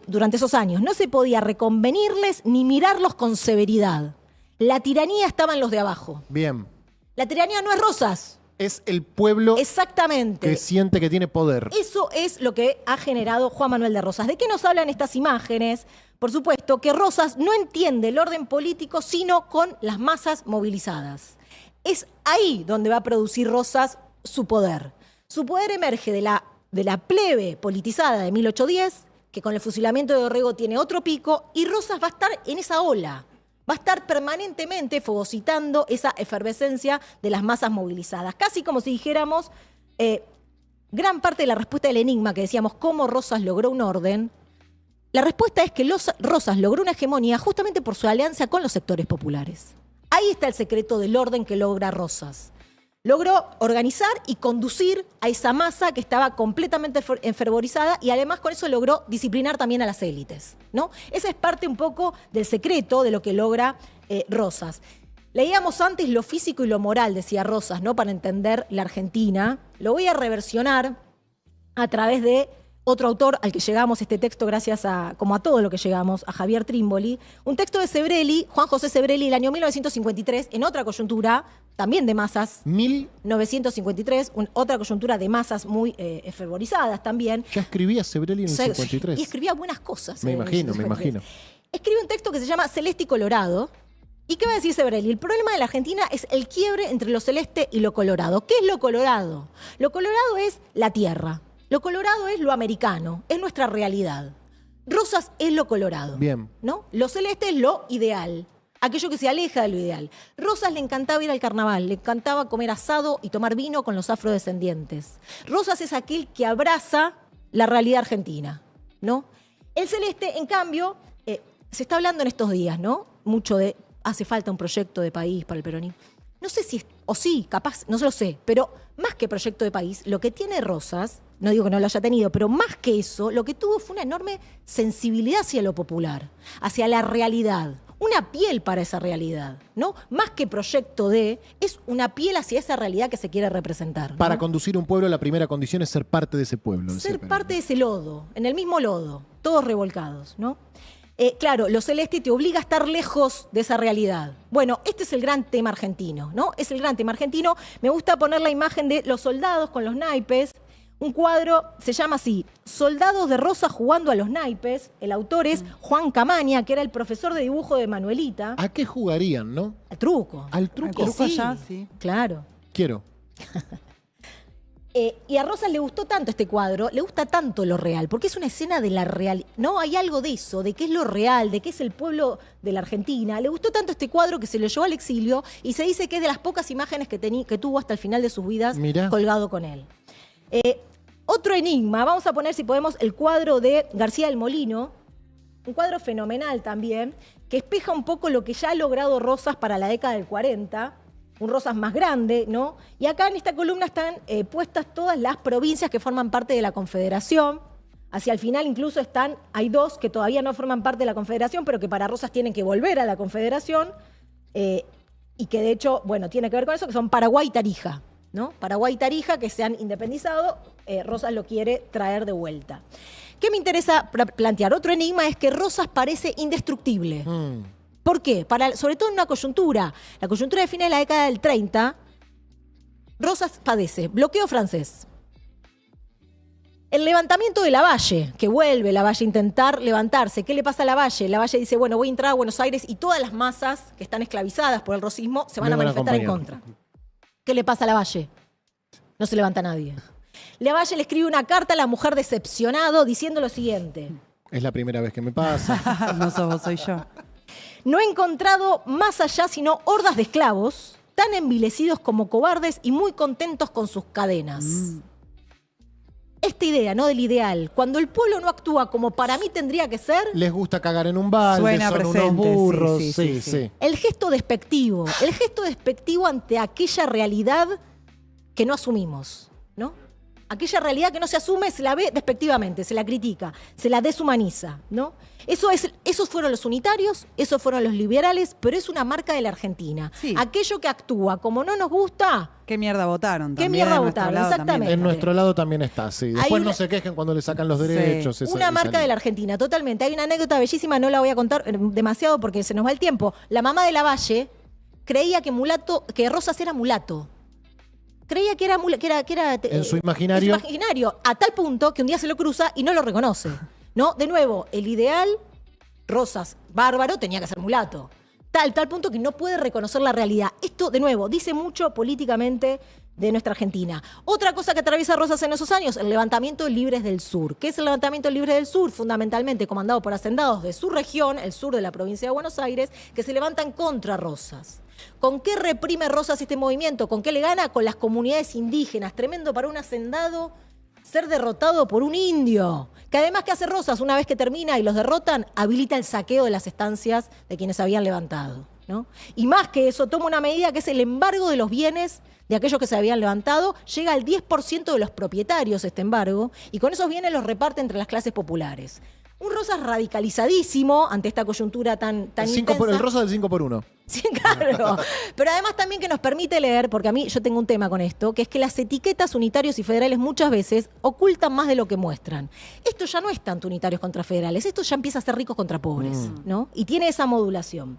durante esos años no se podía reconvenirles ni mirarlos con severidad. La tiranía estaba en los de abajo. Bien. La tiranía no es Rosas. Es el pueblo Exactamente. que siente que tiene poder. Eso es lo que ha generado Juan Manuel de Rosas. ¿De qué nos hablan estas imágenes? Por supuesto que Rosas no entiende el orden político sino con las masas movilizadas. Es ahí donde va a producir Rosas su poder. Su poder emerge de la plebe politizada de 1810, que con el fusilamiento de Dorrego tiene otro pico, y Rosas va a estar en esa ola. Va a estar permanentemente fagocitando esa efervescencia de las masas movilizadas. Casi como si dijéramos, gran parte de la respuesta del enigma que decíamos, ¿cómo Rosas logró un orden? La respuesta es que Rosas logró una hegemonía justamente por su alianza con los sectores populares. Ahí está el secreto del orden que logra Rosas. Logró organizar y conducir a esa masa que estaba completamente enfervorizada y además con eso logró disciplinar también a las élites, ¿no? Esa es parte un poco del secreto de lo que logra Rosas. Leíamos antes lo físico y lo moral, decía Rosas, ¿no? Para entender la Argentina. Lo voy a reversionar a través de otro autor al que llegamos este texto gracias como a todo lo que llegamos, a Javier Trímboli. Un texto de Sebrelli, Juan José Sebrelli, el año 1953, en otra coyuntura, también de masas. 1953, otra coyuntura de masas muy fervorizadas también. Ya escribía Sebrelli en el 53. Y escribía buenas cosas. Me imagino. Escribe un texto que se llama Celeste y Colorado. ¿Y qué va a decir Sebrelli? El problema de la Argentina es el quiebre entre lo celeste y lo colorado. ¿Qué es lo colorado? Lo colorado es la tierra. Lo colorado es lo americano, es nuestra realidad. Rosas es lo colorado. Bien. ¿No? Lo celeste es lo ideal, aquello que se aleja de lo ideal. Rosas le encantaba ir al carnaval, le encantaba comer asado y tomar vino con los afrodescendientes. Rosas es aquel que abraza la realidad argentina, ¿no? El celeste, en cambio, se está hablando en estos días, ¿no? Mucho de hace falta un proyecto de país para el peronismo. No sé si, o sí, capaz, no se lo sé, pero más que proyecto de país, lo que tiene Rosas, no digo que no lo haya tenido, pero más que eso, lo que tuvo fue una enorme sensibilidad hacia lo popular, hacia la realidad, una piel para esa realidad, ¿no? Más que proyecto de, es una piel hacia esa realidad que se quiere representar, ¿no? Para conducir un pueblo, la primera condición es ser parte de ese pueblo. Ser parte de ese lodo, en el mismo lodo, todos revolcados, ¿no? Claro, lo celeste te obliga a estar lejos de esa realidad. Bueno, este es el gran tema argentino, ¿no? Es el gran tema argentino. Me gusta poner la imagen de los soldados con los naipes. Un cuadro se llama así, Soldados de Rosa jugando a los naipes. El autor es Juan Camaña, que era el profesor de dibujo de Manuelita. ¿A qué jugarían, no? Al truco. ¿Al truco? Al truco Sí, ya, sí. claro. Quiero. Y a Rosas le gustó tanto este cuadro, le gusta tanto lo real, porque es una escena de la realidad. No, hay algo de eso, de qué es lo real, de qué es el pueblo de la Argentina. Le gustó tanto este cuadro que se lo llevó al exilio y se dice que es de las pocas imágenes que tuvo hasta el final de sus vidas Mirá. colgado con él. Otro enigma, vamos a poner si podemos el cuadro de García del Molino, un cuadro fenomenal también, que espeja un poco lo que ya ha logrado Rosas para la década del 40, un Rosas más grande, ¿no? Y acá en esta columna están puestas todas las provincias que forman parte de la Confederación. Hacia el final incluso hay dos que todavía no forman parte de la Confederación, pero que para Rosas tienen que volver a la Confederación, y que de hecho, bueno, tiene que ver con eso, que son Paraguay y Tarija, ¿no? Paraguay y Tarija, que se han independizado, Rosas lo quiere traer de vuelta. ¿Qué me interesa plantear? Otro enigma es que Rosas parece indestructible. ¿Por qué? Sobre todo en una coyuntura. La coyuntura de fines de la década del 30, Rosas padece bloqueo francés. El levantamiento de Lavalle, que vuelve Lavalle a intentar levantarse. ¿Qué le pasa a Lavalle? Lavalle dice, bueno, voy a entrar a Buenos Aires y todas las masas que están esclavizadas por el rosismo se van a manifestar en contra. ¿Qué le pasa a Lavalle? No se levanta nadie. Lavalle le escribe una carta a la mujer decepcionado diciendo lo siguiente. Es la primera vez que me pasa. No sos vos, soy yo. No he encontrado más allá sino hordas de esclavos, tan envilecidos como cobardes y muy contentos con sus cadenas. Esta idea, ¿no? Del ideal, cuando el pueblo no actúa como para mí tendría que ser, Les gusta cagar en un balde, Suena son presente, unos burros. sí, Sí, sí, sí. el gesto despectivo ante aquella realidad que no asumimos, ¿no? Aquella realidad que no se asume se la ve despectivamente, se la critica, se la deshumaniza, ¿no? Esos fueron los unitarios, esos fueron los liberales, pero es una marca de la Argentina. Sí. Aquello que actúa como no nos gusta, ¿Qué mierda votaron? ¿Qué También mierda de nuestro votaron? lado también. Exactamente. En nuestro lado también está, sí. Después Hay una- no se quejen cuando le sacan los derechos. una marca de la Argentina, totalmente. Hay una anécdota bellísima, no la voy a contar demasiado porque se nos va el tiempo. La mamá de Lavalle creía que Rosas era mulato. Creía que era En su imaginario. en su imaginario, a tal punto que un día se lo cruza y no lo reconoce. ¿No? De nuevo, el ideal, Rosas, bárbaro, tenía que ser mulato. Tal punto que no puede reconocer la realidad. Esto, de nuevo, dice mucho políticamente de nuestra Argentina. Otra cosa que atraviesa Rosas en esos años, el levantamiento de Libres del Sur. ¿Qué es el levantamiento de Libres del Sur? Fundamentalmente comandado por hacendados de su región, el sur de la provincia de Buenos Aires, que se levantan contra Rosas. ¿Con qué reprime Rosas este movimiento? ¿Con qué le gana? Con las comunidades indígenas. Tremendo para un hacendado ser derrotado por un indio. Que además, ¿qué hace Rosas? Una vez que termina y los derrotan, habilita el saqueo de las estancias de quienes habían levantado, ¿no? Y más que eso, toma una medida que es el embargo de los bienes de aquellos que se habían levantado. Llega al 10% de los propietarios este embargo y con esos bienes los reparte entre las clases populares. Un Rosas radicalizadísimo ante esta coyuntura tan intensa. El rosa del 5x1. Sí, claro. Pero además también que nos permite leer, porque a mí yo tengo un tema con esto, que es que las etiquetas unitarios y federales muchas veces ocultan más de lo que muestran. Esto ya no es tanto unitarios contra federales, esto ya empieza a ser ricos contra pobres, ¿no? Y tiene esa modulación.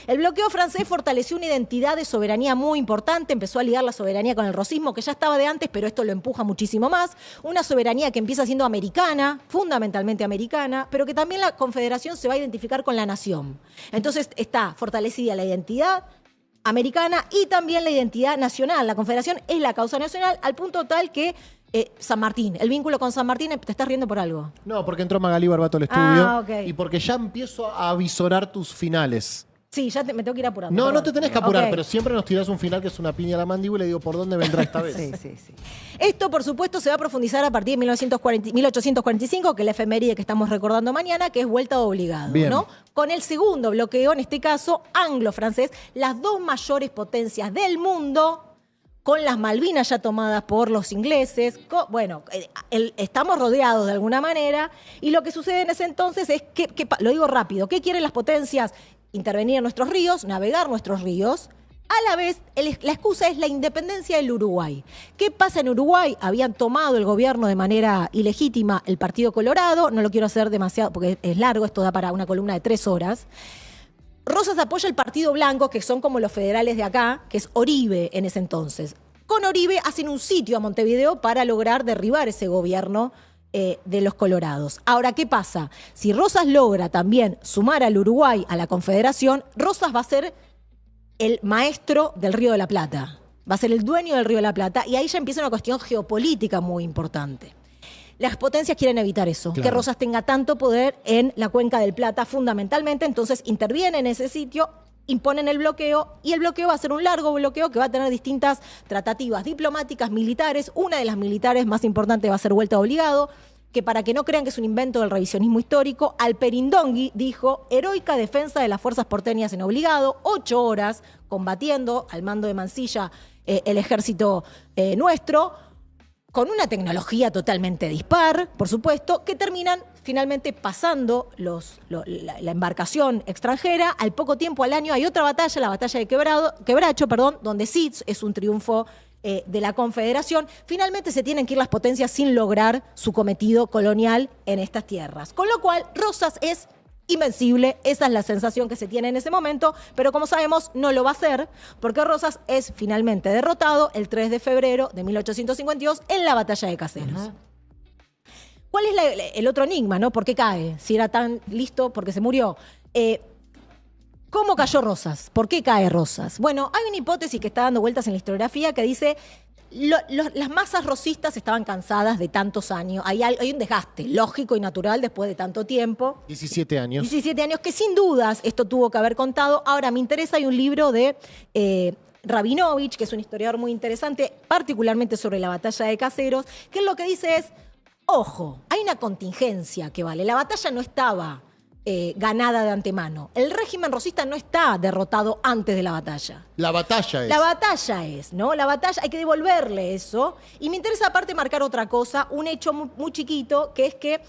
El bloqueo francés fortaleció una identidad de soberanía muy importante, empezó a ligar la soberanía con el rosismo, que ya estaba de antes, pero esto lo empuja muchísimo más. Una soberanía que empieza siendo americana, fundamentalmente americana, pero que también la Confederación se va a identificar con la nación. Entonces está fortalecida la identidad americana y también la identidad nacional. La Confederación es la causa nacional, al punto tal que San Martín, el vínculo con San Martín, ¿te estás riendo por algo? No, porque entró Magalí Barbato al estudio. Ah, ok. Y porque ya empiezo a avisorar tus finales. Sí, ya me tengo que ir apurando. No, perdón. no te tenés que apurar, Ok. pero siempre nos tirás un final que es una piña a la mandíbula y digo, ¿por dónde vendrá esta vez? Sí. Esto, por supuesto, se va a profundizar a partir de 1845, que es la efeméride que estamos recordando mañana, que es vuelta obligado, Bien. ¿no? Con el segundo bloqueo, en este caso, anglo-francés, las dos mayores potencias del mundo, con las Malvinas ya tomadas por los ingleses. Estamos rodeados de alguna manera, y lo que sucede en ese entonces es que lo digo rápido, ¿qué quieren las potencias? intervenir en nuestros ríos, navegar nuestros ríos. A la vez, la excusa es la independencia del Uruguay. ¿Qué pasa en Uruguay? Habían tomado el gobierno de manera ilegítima el Partido Colorado. No lo quiero hacer demasiado porque es largo, esto da para una columna de 3 horas. Rosas apoya el Partido Blanco, que son como los federales de acá, que es Oribe en ese entonces. Con Oribe hacen un sitio a Montevideo para lograr derribar ese gobierno de los colorados. Ahora, ¿qué pasa? Si Rosas logra también sumar al Uruguay a la Confederación, Rosas va a ser el maestro del Río de la Plata. Va a ser el dueño del Río de la Plata y ahí ya empieza una cuestión geopolítica muy importante. Las potencias quieren evitar eso, claro, que Rosas tenga tanto poder en la Cuenca del Plata fundamentalmente, entonces intervienen en ese sitio, imponen el bloqueo y el bloqueo va a ser un largo bloqueo que va a tener distintas tratativas diplomáticas, militares. Una de las militares más importantes va a ser Vuelta Obligado, que para que no crean que es un invento del revisionismo histórico, Alperindongui dijo: heroica defensa de las fuerzas porteñas en Obligado, 8 horas combatiendo al mando de Mansilla el ejército nuestro, con una tecnología totalmente dispar, por supuesto, que terminan finalmente pasando la embarcación extranjera. Al poco tiempo, al año, hay otra batalla, la batalla de Quebracho, donde sí es un triunfo de la Confederación. Finalmente se tienen que ir las potencias sin lograr su cometido colonial en estas tierras. Con lo cual, Rosas es invencible, esa es la sensación que se tiene en ese momento, pero como sabemos no lo va a hacer, porque Rosas es finalmente derrotado el 3 de febrero de 1852 en la batalla de Caseros. ¿Cuál es el otro enigma, no? ¿Por qué cae? Si era tan listo, porque se murió. ¿Cómo cayó Rosas? ¿Por qué cae Rosas? Bueno, hay una hipótesis que está dando vueltas en la historiografía que dice las masas rosistas estaban cansadas de tantos años. Hay un desgaste lógico y natural después de tanto tiempo. 17 años. 17 años, que sin dudas esto tuvo que haber contado. Ahora, me interesa, hay un libro de Rabinovich, que es un historiador muy interesante, particularmente sobre la batalla de Caseros, que lo que dice es: ojo, hay una contingencia que vale. La batalla no estaba ganada de antemano. El régimen rosista no está derrotado antes de la batalla. La batalla es. La batalla es, ¿no? La batalla, hay que devolverle eso. Y me interesa aparte marcar otra cosa, un hecho muy chiquito, que es que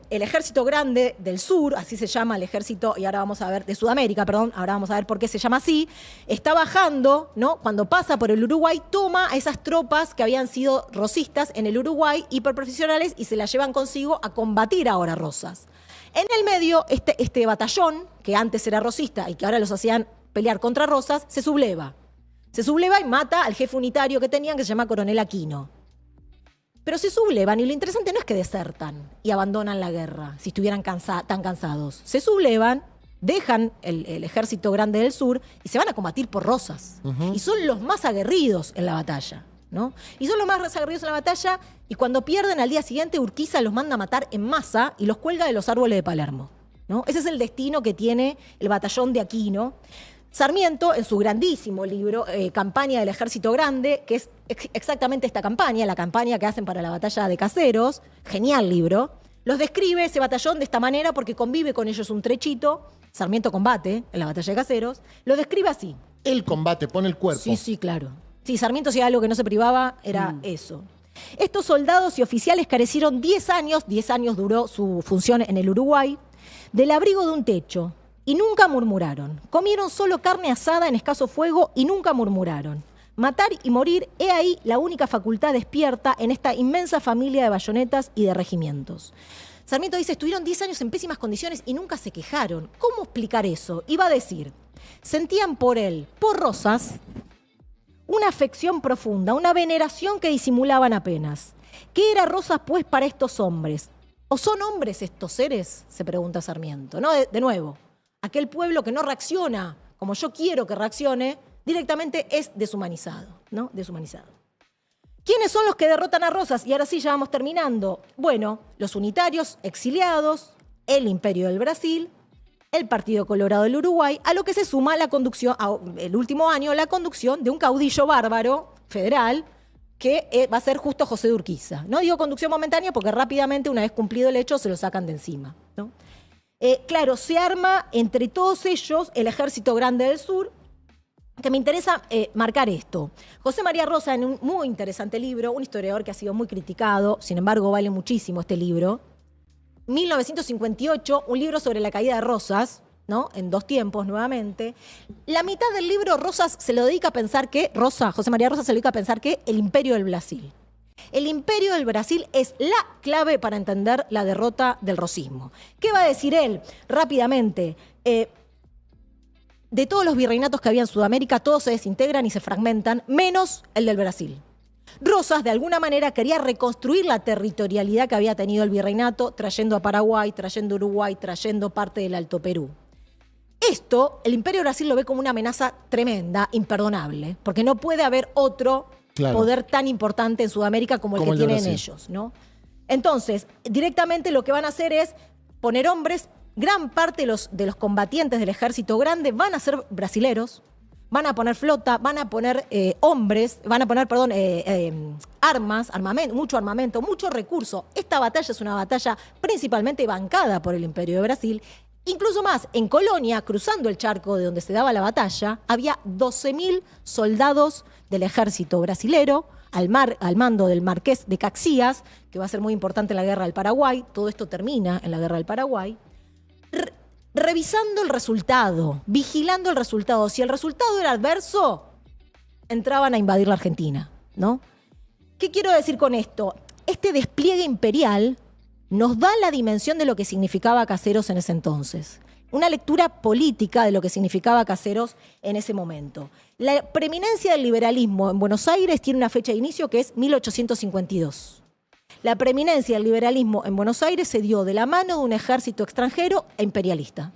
el Ejército Grande del Sur, así se llama el ejército, y ahora vamos a ver, de Sudamérica, perdón, ahora vamos a ver por qué se llama así, está bajando, ¿no? Cuando pasa por el Uruguay, toma a esas tropas que habían sido rosistas en el Uruguay, hiperprofesionales, y se las llevan consigo a combatir ahora Rosas. En el medio, este batallón, que antes era rosista y que ahora los hacían pelear contra Rosas, se subleva. Se subleva y mata al jefe unitario que tenían, que se llama Coronel Aquino. Pero se sublevan y lo interesante no es que desertan y abandonan la guerra, si estuvieran tan cansados. Se sublevan, dejan el Ejército Grande del Sur y se van a combatir por Rosas. Y son los más aguerridos en la batalla, ¿no? Y son los más aguerridos en la batalla, y cuando pierden al día siguiente, Urquiza los manda a matar en masa y los cuelga de los árboles de Palermo, ¿no? Ese es el destino que tiene el batallón de Aquino. Sarmiento, en su grandísimo libro, Campaña del Ejército Grande, que es exactamente esta campaña, la campaña que hacen para la batalla de Caseros, genial libro, los describe ese batallón de esta manera porque convive con ellos un trechito. Sarmiento combate en la batalla de Caseros, lo describe así. El combate, pone el cuerpo. Sí, claro. Sí, Sarmiento, si algo que no se privaba, era eso. Estos soldados y oficiales carecieron 10 años duró su función en el Uruguay, del abrigo de un techo, y nunca murmuraron. Comieron solo carne asada en escaso fuego y nunca murmuraron. Matar y morir, he ahí la única facultad despierta en esta inmensa familia de bayonetas y de regimientos. Sarmiento dice, estuvieron 10 años en pésimas condiciones y nunca se quejaron. ¿Cómo explicar eso? Iba a decir, sentían por él, por Rosas, una afección profunda, una veneración que disimulaban apenas. ¿Qué era Rosas, pues, para estos hombres? ¿O son hombres estos seres? Se pregunta Sarmiento. No, de nuevo, aquel pueblo que no reacciona como yo quiero que reaccione, directamente es deshumanizado, ¿no? Deshumanizado. ¿Quiénes son los que derrotan a Rosas? Y ahora sí, ya vamos terminando. Bueno, los unitarios exiliados, el Imperio del Brasil, el Partido Colorado del Uruguay, a lo que se suma la conducción, el último año, la conducción de un caudillo bárbaro federal que va a ser justo José de Urquiza. No digo conducción momentánea porque rápidamente, una vez cumplido el hecho, se lo sacan de encima, ¿no? Claro, se arma entre todos ellos el Ejército Grande del Sur, que me interesa marcar esto. José María Rosa, en un muy interesante libro, un historiador que ha sido muy criticado, sin embargo vale muchísimo este libro, 1958, un libro sobre la caída de Rosas, ¿no? En 2 tiempos nuevamente. La mitad del libro Rosas se lo dedica a pensar que, José María Rosas se lo dedica a pensar que el imperio del Brasil. El imperio del Brasil es la clave para entender la derrota del rosismo. ¿Qué va a decir él? Rápidamente, de todos los virreinatos que había en Sudamérica, todos se desintegran y se fragmentan, menos el del Brasil. Rosas, de alguna manera, quería reconstruir la territorialidad que había tenido el virreinato, trayendo a Paraguay, trayendo a Uruguay, trayendo parte del Alto Perú. Esto, el Imperio de Brasil lo ve como una amenaza tremenda, imperdonable, porque no puede haber otro poder tan importante en Sudamérica como el que tienen ellos, ¿no? Entonces, directamente lo que van a hacer es poner hombres, gran parte de los combatientes del ejército grande van a ser brasileros, van a poner flota, van a poner hombres, van a poner, armas, mucho armamento, mucho recurso. Esta batalla es una batalla principalmente bancada por el Imperio de Brasil. Incluso más, en Colonia, cruzando el charco de donde se daba la batalla, había 12.000 soldados del ejército brasilero al mando del marqués de Caxias, que va a ser muy importante en la Guerra del Paraguay. Todo esto termina en la Guerra del Paraguay. Revisando el resultado, vigilando el resultado. Si el resultado era adverso, entraban a invadir la Argentina, ¿no? ¿Qué quiero decir con esto? Este despliegue imperial nos da la dimensión de lo que significaba Caseros en ese entonces. Una lectura política de lo que significaba Caseros en ese momento. La preeminencia del liberalismo en Buenos Aires tiene una fecha de inicio que es 1852. La preeminencia del liberalismo en Buenos Aires se dio de la mano de un ejército extranjero e imperialista.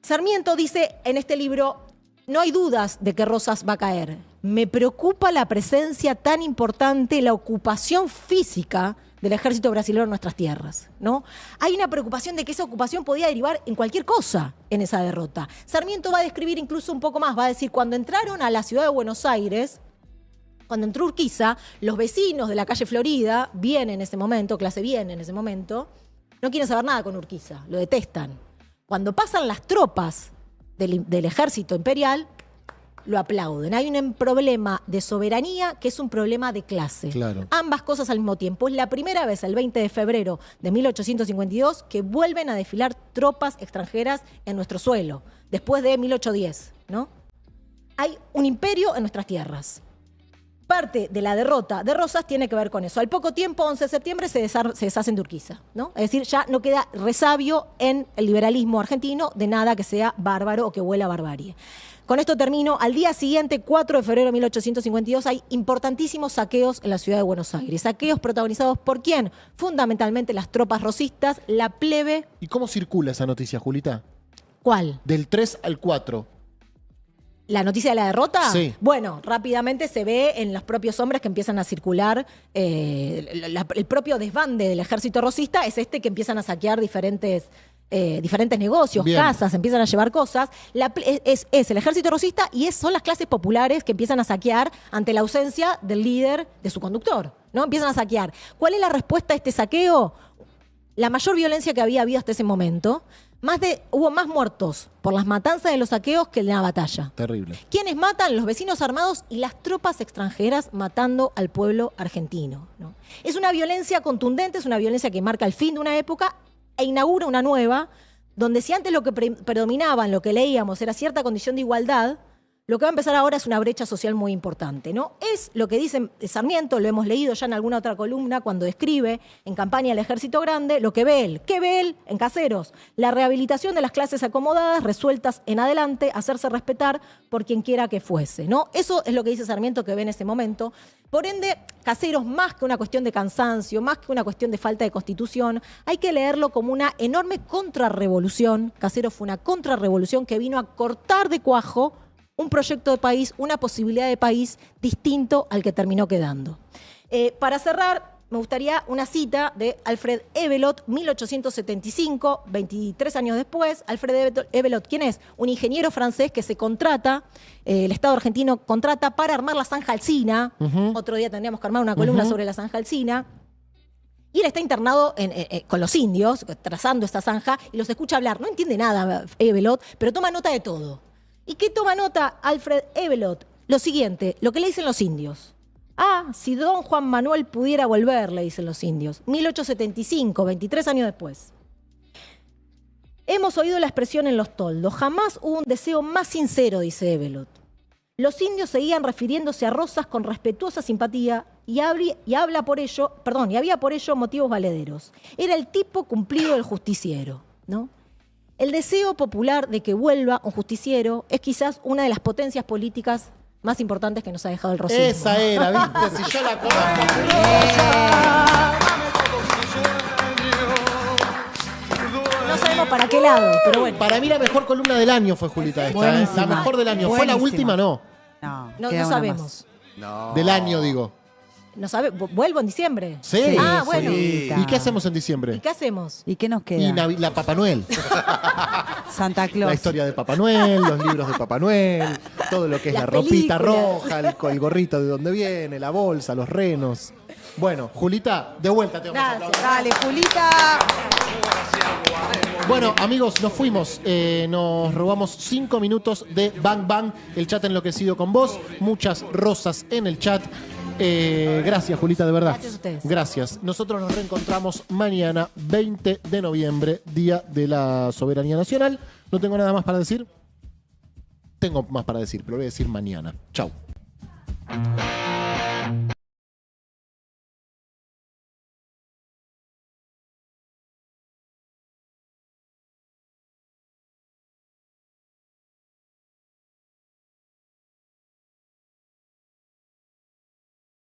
Sarmiento dice en este libro, no hay dudas de que Rosas va a caer. Me preocupa la presencia tan importante, la ocupación física del ejército brasileño en nuestras tierras, ¿no? Hay una preocupación de que esa ocupación podía derivar en cualquier cosa en esa derrota. Sarmiento va a describir incluso un poco más, va a decir, cuando entraron a la ciudad de Buenos Aires, cuando entró Urquiza, los vecinos de la calle Florida, bien en ese momento, clase bien en ese momento, no quieren saber nada con Urquiza, lo detestan. Cuando pasan las tropas del ejército imperial, lo aplauden. Hay un problema de soberanía que es un problema de clase. Claro. Ambas cosas al mismo tiempo. Es la primera vez, el 20 de febrero de 1852, que vuelven a desfilar tropas extranjeras en nuestro suelo, después de 1810, ¿no? Hay un imperio en nuestras tierras. Parte de la derrota de Rosas tiene que ver con eso. Al poco tiempo, 11 de septiembre, se deshacen de Urquiza, ¿no? Es decir, ya no queda resabio en el liberalismo argentino de nada que sea bárbaro o que huela a barbarie. Con esto termino. Al día siguiente, 4 de febrero de 1852, hay importantísimos saqueos en la ciudad de Buenos Aires. Saqueos protagonizados por ¿quién? Fundamentalmente las tropas rosistas, la plebe. ¿Y cómo circula esa noticia, Julita? ¿Cuál? Del 3 al 4. ¿La noticia de la derrota? Sí. Bueno, rápidamente se ve en los propios hombres que empiezan a circular. El propio desbande del ejército rosista es este que empiezan a saquear diferentes negocios, Bien. casas, empiezan a llevar cosas. Es el ejército rosista y son las clases populares que empiezan a saquear ante la ausencia del líder, de su conductor, ¿no? Empiezan a saquear. ¿Cuál es la respuesta a este saqueo? La mayor violencia que había habido hasta ese momento. Hubo más muertos por las matanzas de los saqueos que en la batalla. Terrible. ¿Quiénes matan? Los vecinos armados y las tropas extranjeras matando al pueblo argentino, ¿no? Es una violencia contundente, es una violencia que marca el fin de una época e inaugura una nueva, donde si antes lo que predominaba en lo que leíamos era cierta condición de igualdad, lo que va a empezar ahora es una brecha social muy importante, ¿no? Es lo que dice Sarmiento, lo hemos leído ya en alguna otra columna cuando describe en Campaña el Ejército Grande, lo que ve él. ¿Qué ve él en Caseros? La rehabilitación de las clases acomodadas, resueltas en adelante, hacerse respetar por quien quiera que fuese, ¿no? Eso es lo que dice Sarmiento que ve en ese momento. Por ende, Caseros, más que una cuestión de cansancio, más que una cuestión de falta de constitución, hay que leerlo como una enorme contrarrevolución. Caseros fue una contrarrevolución que vino a cortar de cuajo un proyecto de país, una posibilidad de país distinto al que terminó quedando. Para cerrar, me gustaría una cita de Alfred Evelot, 1875, 23 años después. Alfred Evelot, ¿quién es? Un ingeniero francés que se contrata, el Estado argentino contrata para armar la zanja Alsina. Otro día tendríamos que armar una columna sobre la zanja Alsina. Y él está internado con los indios, trazando esta zanja, y los escucha hablar. No entiende nada Evelot, pero toma nota de todo. ¿Y qué toma nota Alfred Evelot? Lo siguiente, lo que le dicen los indios. Ah, si don Juan Manuel pudiera volver, le dicen los indios. 1875, 23 años después. Hemos oído la expresión en los toldos. Jamás hubo un deseo más sincero, dice Evelot. Los indios seguían refiriéndose a Rosas con respetuosa simpatía y había por ello motivos valederos. Era el tipo cumplido del justiciero, ¿no? El deseo popular de que vuelva un justiciero es quizás una de las potencias políticas más importantes que nos ha dejado el rosismo. Esa era, ¿viste? Si yo la conozco. No sabemos para qué lado, pero bueno. Para mí la mejor columna del año fue Julita esta. Buenísima. La mejor del año. Fue la Buenísima. última, no. No queda una sabemos. No. Del año, digo. No sabe, vuelvo en diciembre. Sí. Ah, bueno. Sí. ¿Y qué hacemos en ¿Y diciembre? qué hacemos? ¿Y qué nos Y queda? la Papá Noel. Santa La Claus. historia de Papá Noel, los libros de Papá Noel, todo lo que es Las la ropita películas. roja, el gorrito de dónde viene, la bolsa, los renos. Bueno, Julita, de vuelta te vamos a Gracias. aplaudir. Dale, Julita. Bueno, amigos, nos fuimos. Nos robamos 5 minutos de Bang Bang, el chat enloquecido con vos. Muchas rosas en el chat. Gracias, Julita, de verdad. Gracias a ustedes. Gracias. Nosotros nos reencontramos mañana, 20 de noviembre, Día de la Soberanía Nacional. No tengo nada más para decir. Tengo más para decir, pero lo voy a decir mañana. Chau.